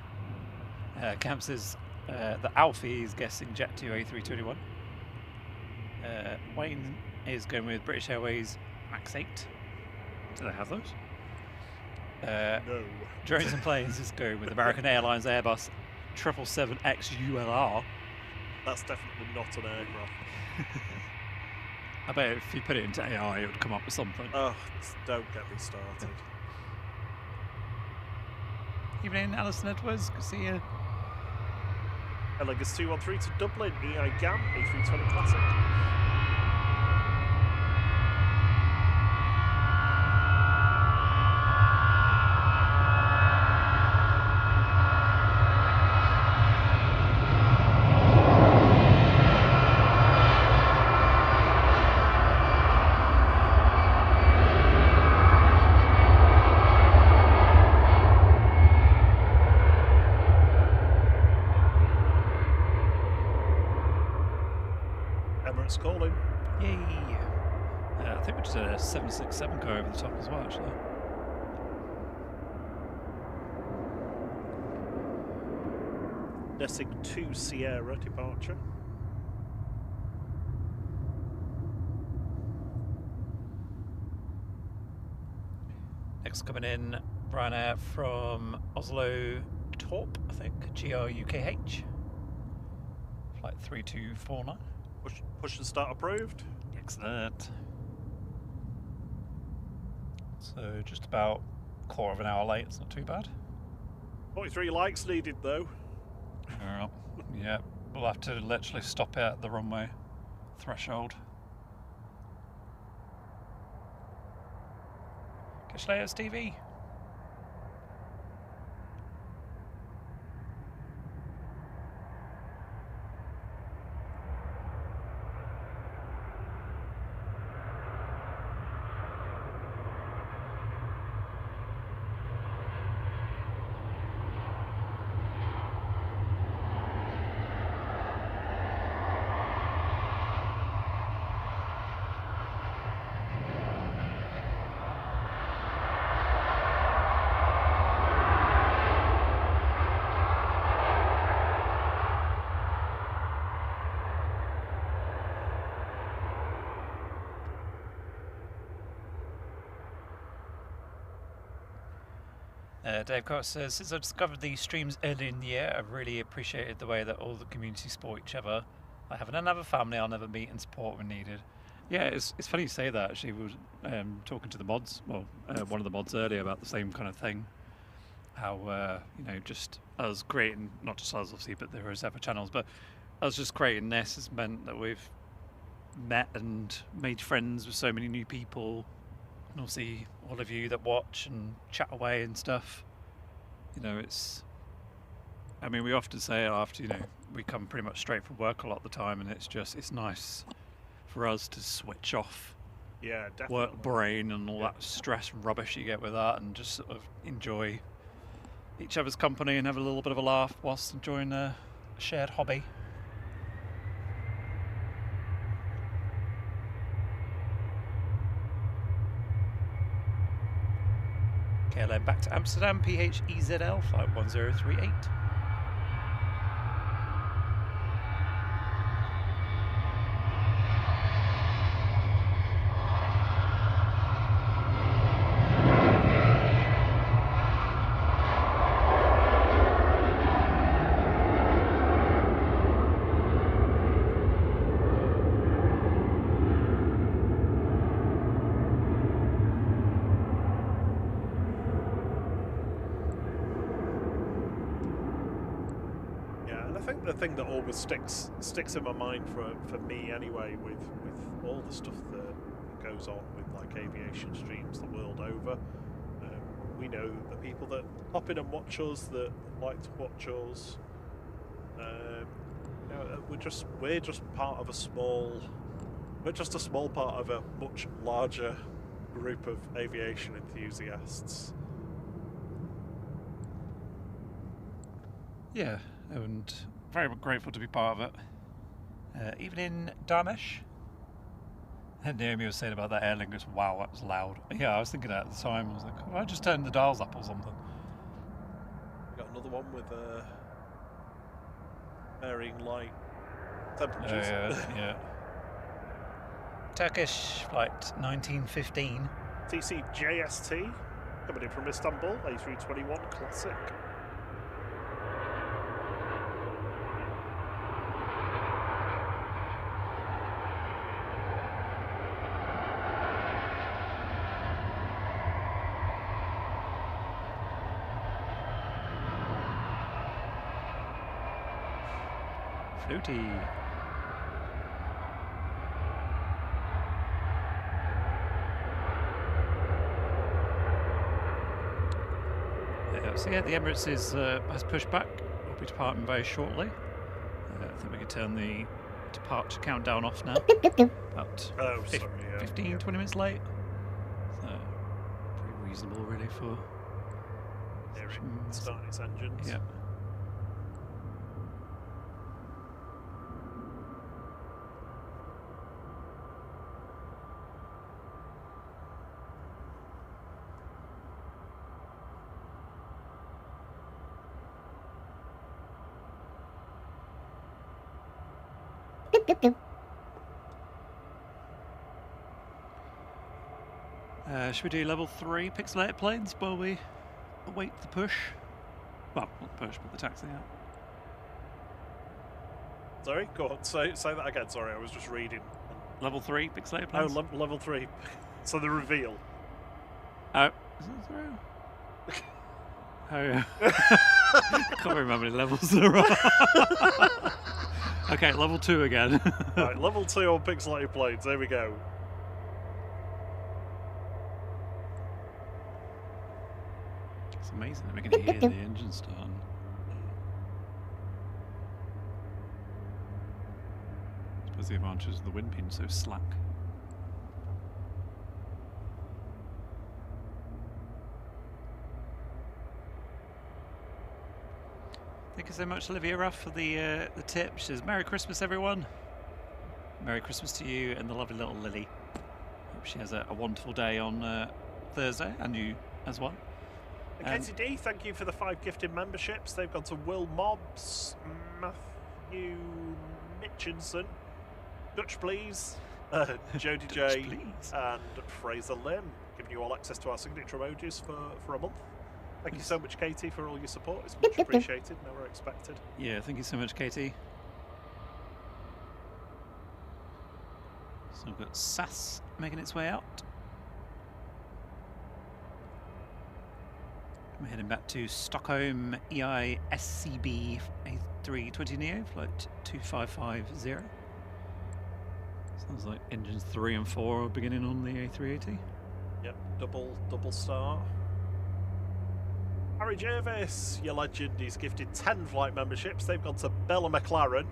Cam says the Alfie is guessing Jet 2 A321. Wayne is going with British Airways Max 8. Do they have those? No. Drones and Planes is going with American Airlines Airbus 777X ULR. That's definitely not an aircraft. I bet if you put it into AI, it would come up with something. Oh, don't get me started. Evening, Alison Edwards. Good to see you. Elegance 213 to Dublin, EI GAM, A320 Classic. Emirates calling. Yay! I think we just had a 767 go over the top as well, actually. Dessing 2 Sierra departure. Next coming in, Ryanair from Oslo Torp, I think, GRUKH. Flight 3249. Push and start approved. Excellent. So just about a quarter of an hour late, it's not too bad. 43 likes needed though. Yeah, we'll have to literally stop it at the runway threshold. Catch you later, Stevie. Dave Cox says, since I discovered these streams early in the year, I've really appreciated the way that all the community support each other. I have another family I'll never meet and support when needed. Yeah, it's funny you say that, actually. We were talking to the mods, well, one of the mods earlier about the same kind of thing. How, you know, just us creating, not just us obviously, but there is other channels, but us just creating this has meant that we've met and made friends with so many new people. And obviously all of you that watch and chat away and stuff, you know, it's, I mean, we often say it after, you know, we come pretty much straight from work a lot of the time, and it's just, it's nice for us to switch off work brain and all that stress and rubbish you get with that, and just sort of enjoy each other's company and have a little bit of a laugh whilst enjoying a shared hobby. KLM back to Amsterdam, PHEZL, flight 1038. The thing that always sticks in my mind for me anyway, with all the stuff that goes on with like aviation streams the world over, we know the people that hop in and watch us, that like to watch us, you know, we're just part of a small part of a much larger group of aviation enthusiasts. Yeah, and very grateful to be part of it. Evening, Dharmesh. And Naomi was saying about that air lingus, wow, that was loud. Yeah, I was thinking that at the time. I was like, oh, I just turned the dials up or something. We got another one with varying light temperatures. Yeah. Turkish flight 1915. TCJST coming in from Istanbul, A321 Classic. Floaty. So yeah, the Emirates has pushed back. We'll be departing very shortly. I think we can turn the departure countdown off now. About 15, 20 minutes late. So pretty reasonable really for... starting its engines. Yeah. Should we do level 3 pixelated planes while we await the push? Well, not the push, but the taxi out. Sorry, go on. Say that again. Sorry, I was just reading. Level 3 pixelated planes? Oh, level 3. So the reveal. Oh, is it 3? Oh yeah. Can't remember how many levels there are. Okay, level 2 again. Right, level 2 on pixelated planes. There we go. It's amazing that we can hear the engine starting. I suppose the advantage is the wind being so slack. Thank you so much, Olivia Ruff, for the tip. She says, Merry Christmas, everyone. Merry Christmas to you and the lovely little Lily. Hope she has a wonderful day on Thursday, and you as well. KCD, thank you for the 5 gifted memberships. They've gone to Will Mobbs, Matthew Mitchinson, Dutch Please, Jody J, and Fraser Lim, giving you all access to our signature emojis for a month. Thank you so much, Katie, for all your support. It's much appreciated, never expected. Yeah, thank you so much, Katie. So we've got SAS making its way out. We're heading back to Stockholm EISCB A320 Neo, flight 2550. Sounds like engines 3 and 4 are beginning on the A380. Yep, double start. Harry Jervis, your legend, he's gifted 10 flight memberships. They've gone to Bella McLaren.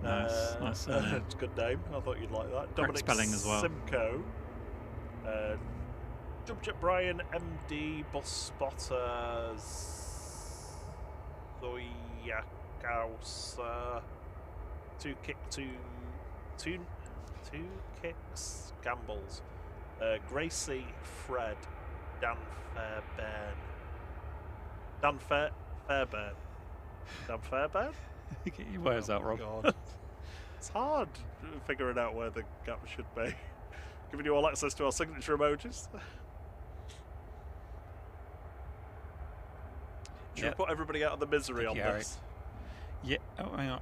Nice. It's a good name. I thought you'd like that. Correct Dominic spelling as well. Simcoe. Jumpjet Brian, MD, Bus Spotters, Zoyakaus, two kicks, Gambles, Gracie, Fred, Dan Fairbairn. Dan Fairbairn? You get your words out, Rob. God. It's hard figuring out where the gap should be. Giving you all access to our signature emojis. Should we put everybody out of the misery on this? Yeah. Oh, hang on.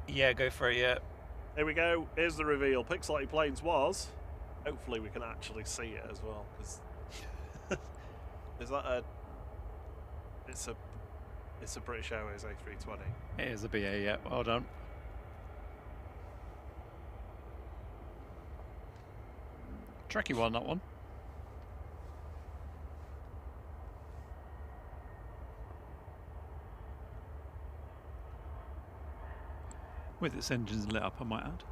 Yeah, go for it. Yeah. Here we go. Here's the reveal. Pixelated Planes was. Hopefully, we can actually see it as well. Cause is that a? It's a British Airways A320. It is a BA. Yeah. Well done. Tricky one, that one. With its engines lit up, I might add.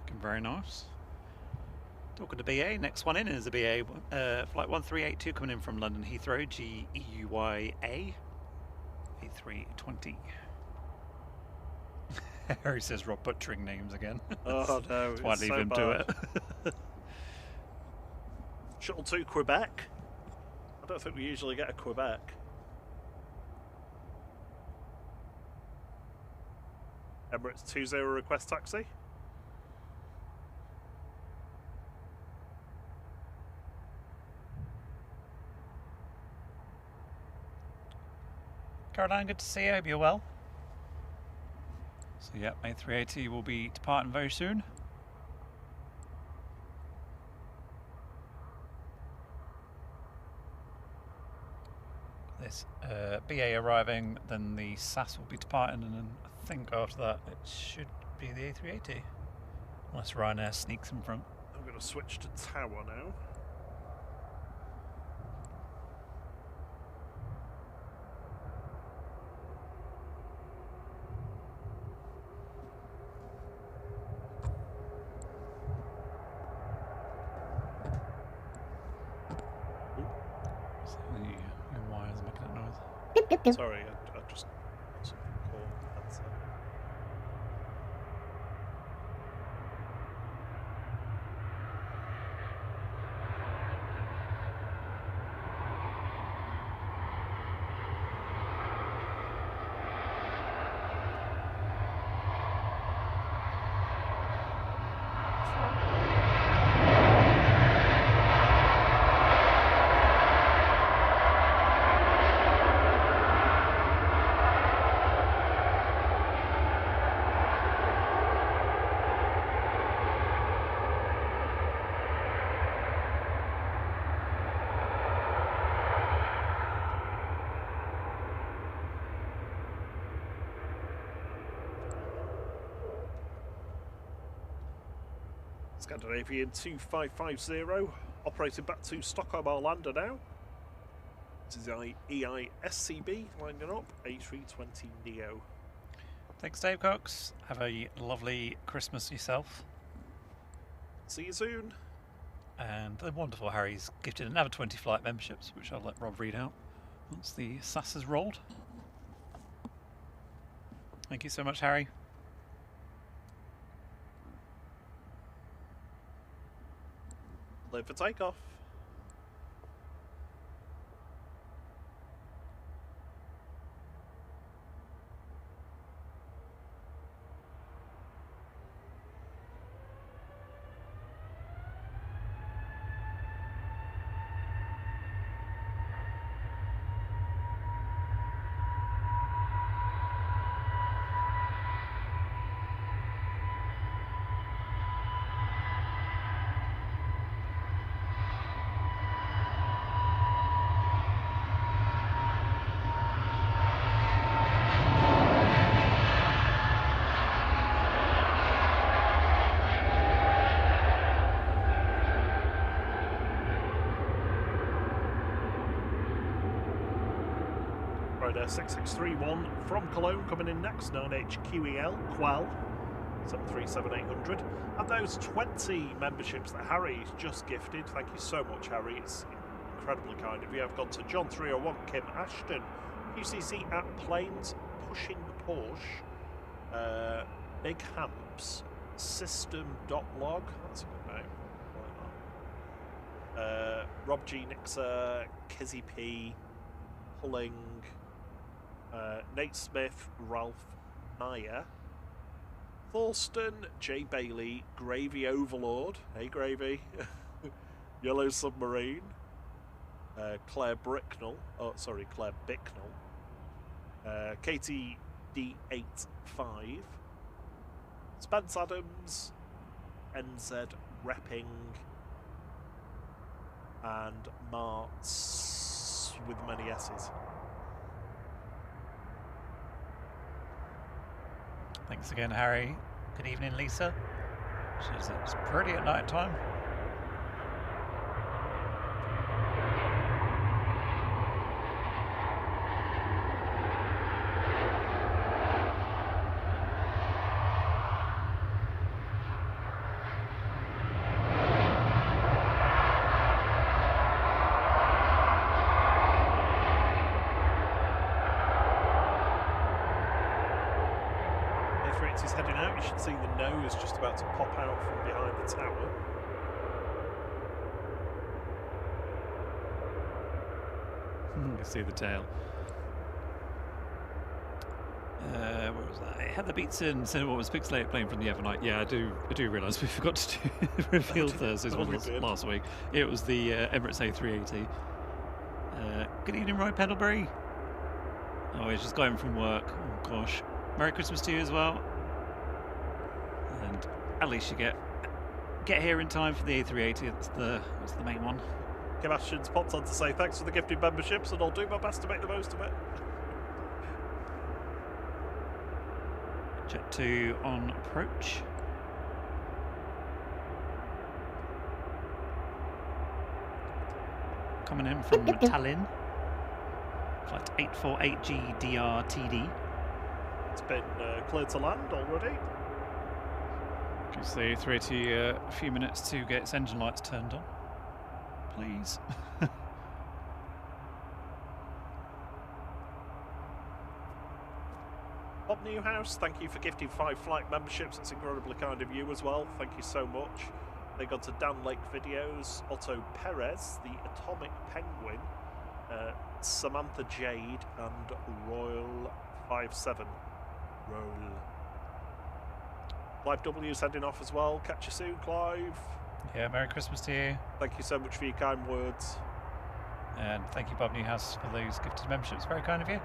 Looking very nice. Talking to BA, next one in is a BA. Flight 1382 coming in from London Heathrow, GEUYA A320. Harry says Rob butchering names again. Oh no, That's why I leave him to it. Shuttle to Quebec. I don't think we usually get a Quebec. Emirates 20 request taxi. Caroline, good to see you. Hope you're well. So yeah, A380 will be departing very soon. This BA arriving, then the SAS will be departing, and then I think after that it should be the A380. Unless Ryanair sneaks in front. I'm going to switch to Tower now. Sorry, I just call headset. Scandinavian 2550, operating back to Stockholm Arlanda now. This is EISCB lining up, A320 Neo. Thanks, Dave Cox. Have a lovely Christmas yourself. See you soon. And the wonderful Harry's gifted another 20 flight memberships, which I'll let Rob read out once the SAS has rolled. Thank you so much, Harry. Live for takeoff. Ryanair 6631 from Cologne coming in next, 9HQEL, Quell, 737-800. And those 20 memberships that Harry's just gifted, thank you so much, Harry, it's incredibly kind of you. I've gone to John 301, Kim Ashton, UCC at Planes, Pushing the Porsche, Big Hamps, System.log, that's a good name, I like that. Rob G. Nixer, Kizzy P, Pulling, Nate Smith, Ralph Meyer, Thorsten, Jay Bailey, Gravy Overlord, hey Gravy, Yellow Submarine, Claire Bicknell, Katie D85, Spence Adams, NZ Repping, and Marts with many S's. Thanks again, Harry. Good evening, Lisa. It's pretty at night time. A380 is heading out. You should see the nose just about to pop out from behind the tower. You can see the tail. Where was that? Heather Beatson said what was pixelated plane from the other night. Yeah, I do realise we forgot to reveal Thursday's one last week. It was the Emirates A380. Good evening, Roy Pendlebury. Oh, he's just going from work. Oh gosh. Merry Christmas to you as well. And at least you get here in time for the A380. That's the main one. Kim Ashton's popped on to say thanks for the gifted memberships, and I'll do my best to make the most of it. Jet 2 on approach. Coming in from Tallinn. Flight 848GDR-TD. It's been cleared to land already. Gives the 380 a few minutes to get its engine lights turned on. Please. Bob Newhouse, thank you for gifting 5 flight memberships. That's incredibly kind of you as well. Thank you so much. They got to Dan Lake Videos, Otto Perez, the Atomic Penguin, Samantha Jade, and Royal 57. Roll. Clive W is heading off as well. Catch you soon, Clive. Yeah, Merry Christmas to you. Thank you so much for your kind words. And thank you, Bob Newhouse, for those gifted memberships. Very kind of you.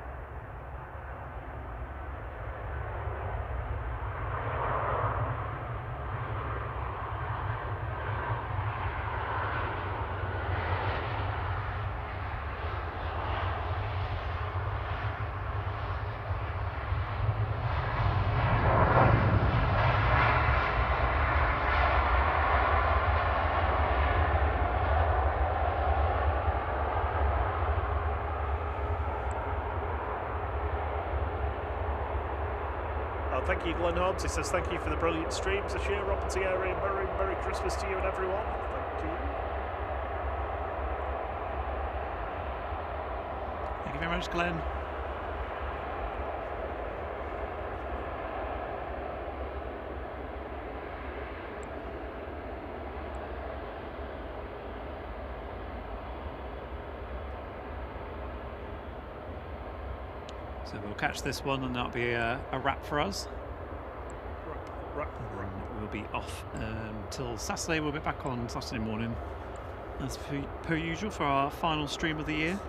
Thank you, Glenn Hobbs. He says, thank you for the brilliant streams this year. Robin Thierry, Merry Christmas to you and everyone. Thank you. Thank you very much, Glenn. So we'll catch this one and that'll be a wrap for us. Wrap. We'll be off until Saturday. We'll be back on Saturday morning as per usual for our final stream of the year.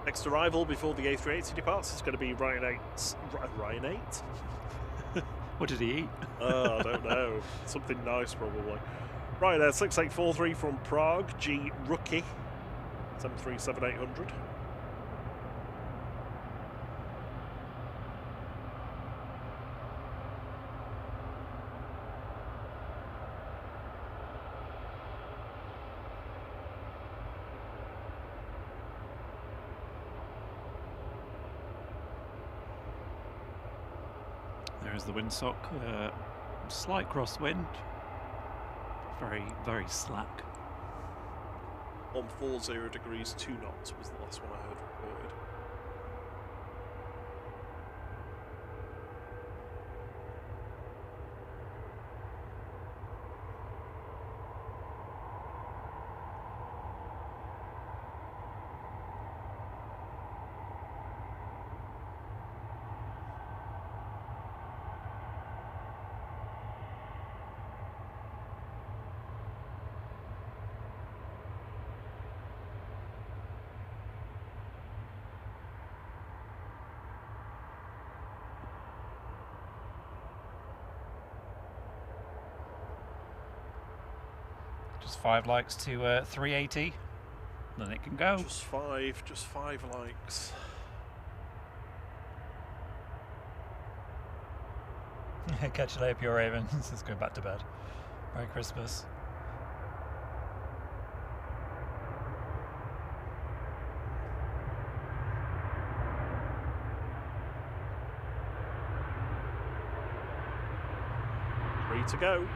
Next arrival before the A380 departs is going to be Ryan 8. Ryan 8? What did he eat? I don't know. Something nice, probably. Ryanair 6843 from Prague, G Rookie, 737-800. There's the windsock, slight crosswind, very, very slack. 140 degrees, 2 knots was the last one I heard reported. Just 5 likes to 380, then it can go. Just five likes. Catch you later, Pure Raven. Let's go back to bed. Merry Christmas. free to go.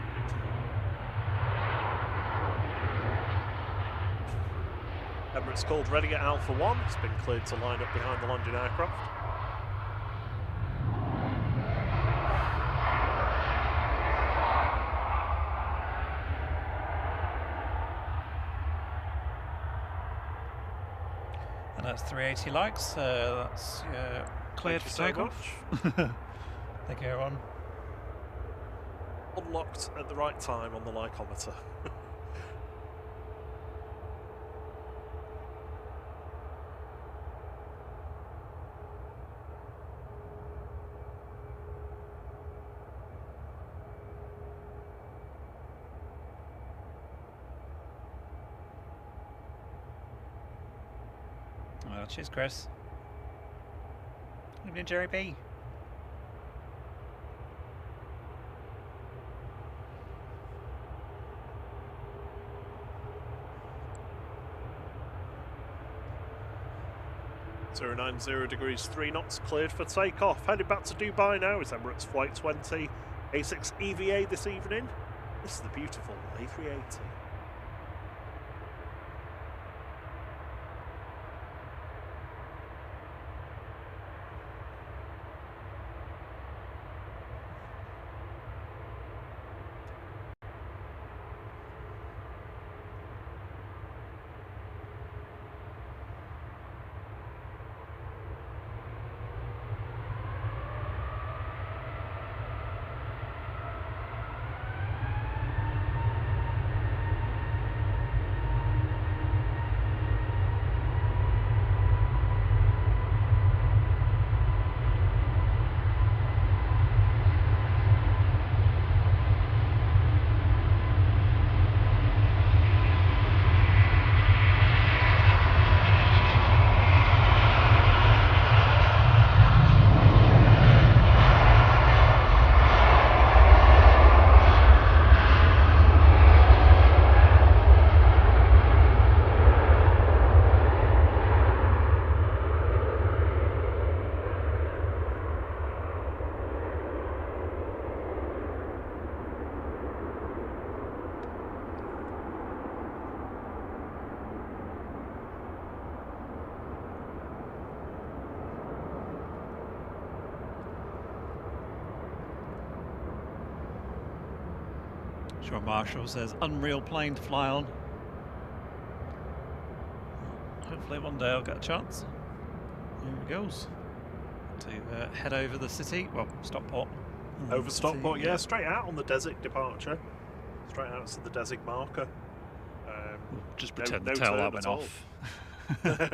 Emirates called ready at Alpha 1. It's been cleared to line up behind the landing aircraft. And that's 380 likes. That's cleared for takeoff. Thank you, everyone. Unlocked at the right time on the lycometer. Well, cheers, Chris. Evening, Jerry B. -090 3 knots cleared for takeoff. Headed back to Dubai now. It's Emirates Flight 20 A6 EVA this evening. This is the beautiful A380. Sean Marshall says, unreal plane to fly on. Hopefully one day I'll get a chance. Here it goes. To head over the city, well, Stockport. Over Stockport, yeah, straight out on the Desig departure. Straight out to the Desig marker. Just pretend the tail light went off.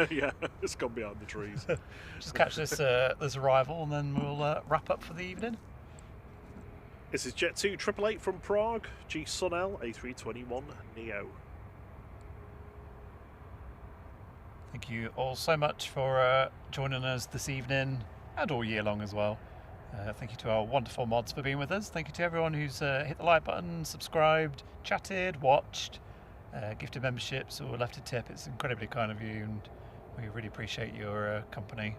Yeah, it's gone behind the trees. Just catch this arrival and then we'll wrap up for the evening. This is Jet 2 888 from Prague, G Sunel A321 Neo. Thank you all so much for joining us this evening and all year long as well. Thank you to our wonderful mods for being with us. Thank you to everyone who's hit the like button, subscribed, chatted, watched, gifted memberships or left a tip. It's incredibly kind of you and we really appreciate your company.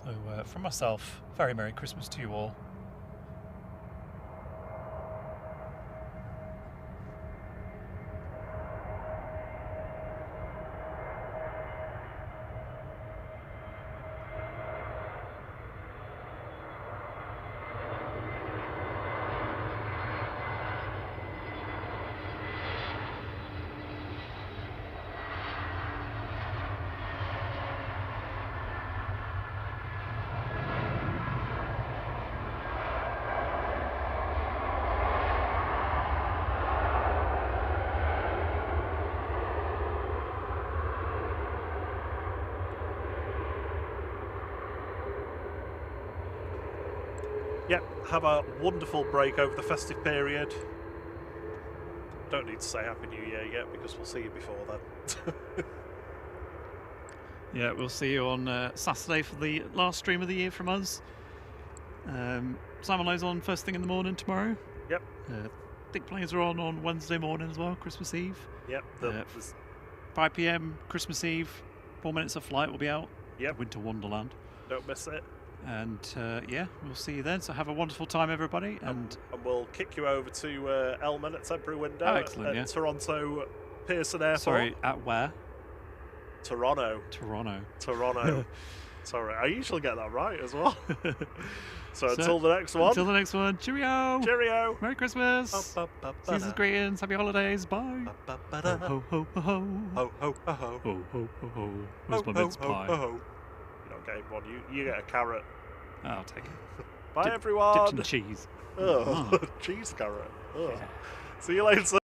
So from myself, very Merry Christmas to you all. Yep, have a wonderful break over the festive period. Don't need to say Happy New Year yet because we'll see you before then. Yeah, we'll see you on Saturday for the last stream of the year from us. Simon Lowe's on first thing in the morning tomorrow. Yep. Think Planes are on Wednesday morning as well, Christmas Eve. Yep. 5 PM, Christmas Eve, 4 minutes of flight will be out. Yep. Winter Wonderland. Don't miss it. And yeah, we'll see you then. So have a wonderful time, everybody. And we'll kick you over to Elman at Temporary Window at Toronto Pearson Airport. Sorry, at where? Toronto. Toronto. Sorry, I usually get that right as well. So until the next one. Until the next one. Cheerio. Cheerio. Merry Christmas. Season's greetings. Happy holidays. Bye. Ho ho ho ho. Ho ho ho ho. Ho ho ho ho. Where's my mince pie? You're not getting one. You get a carrot. I'll take it. Bye everyone. Dipped in cheese. Oh, cheese carrot. Oh. Yeah. See you later.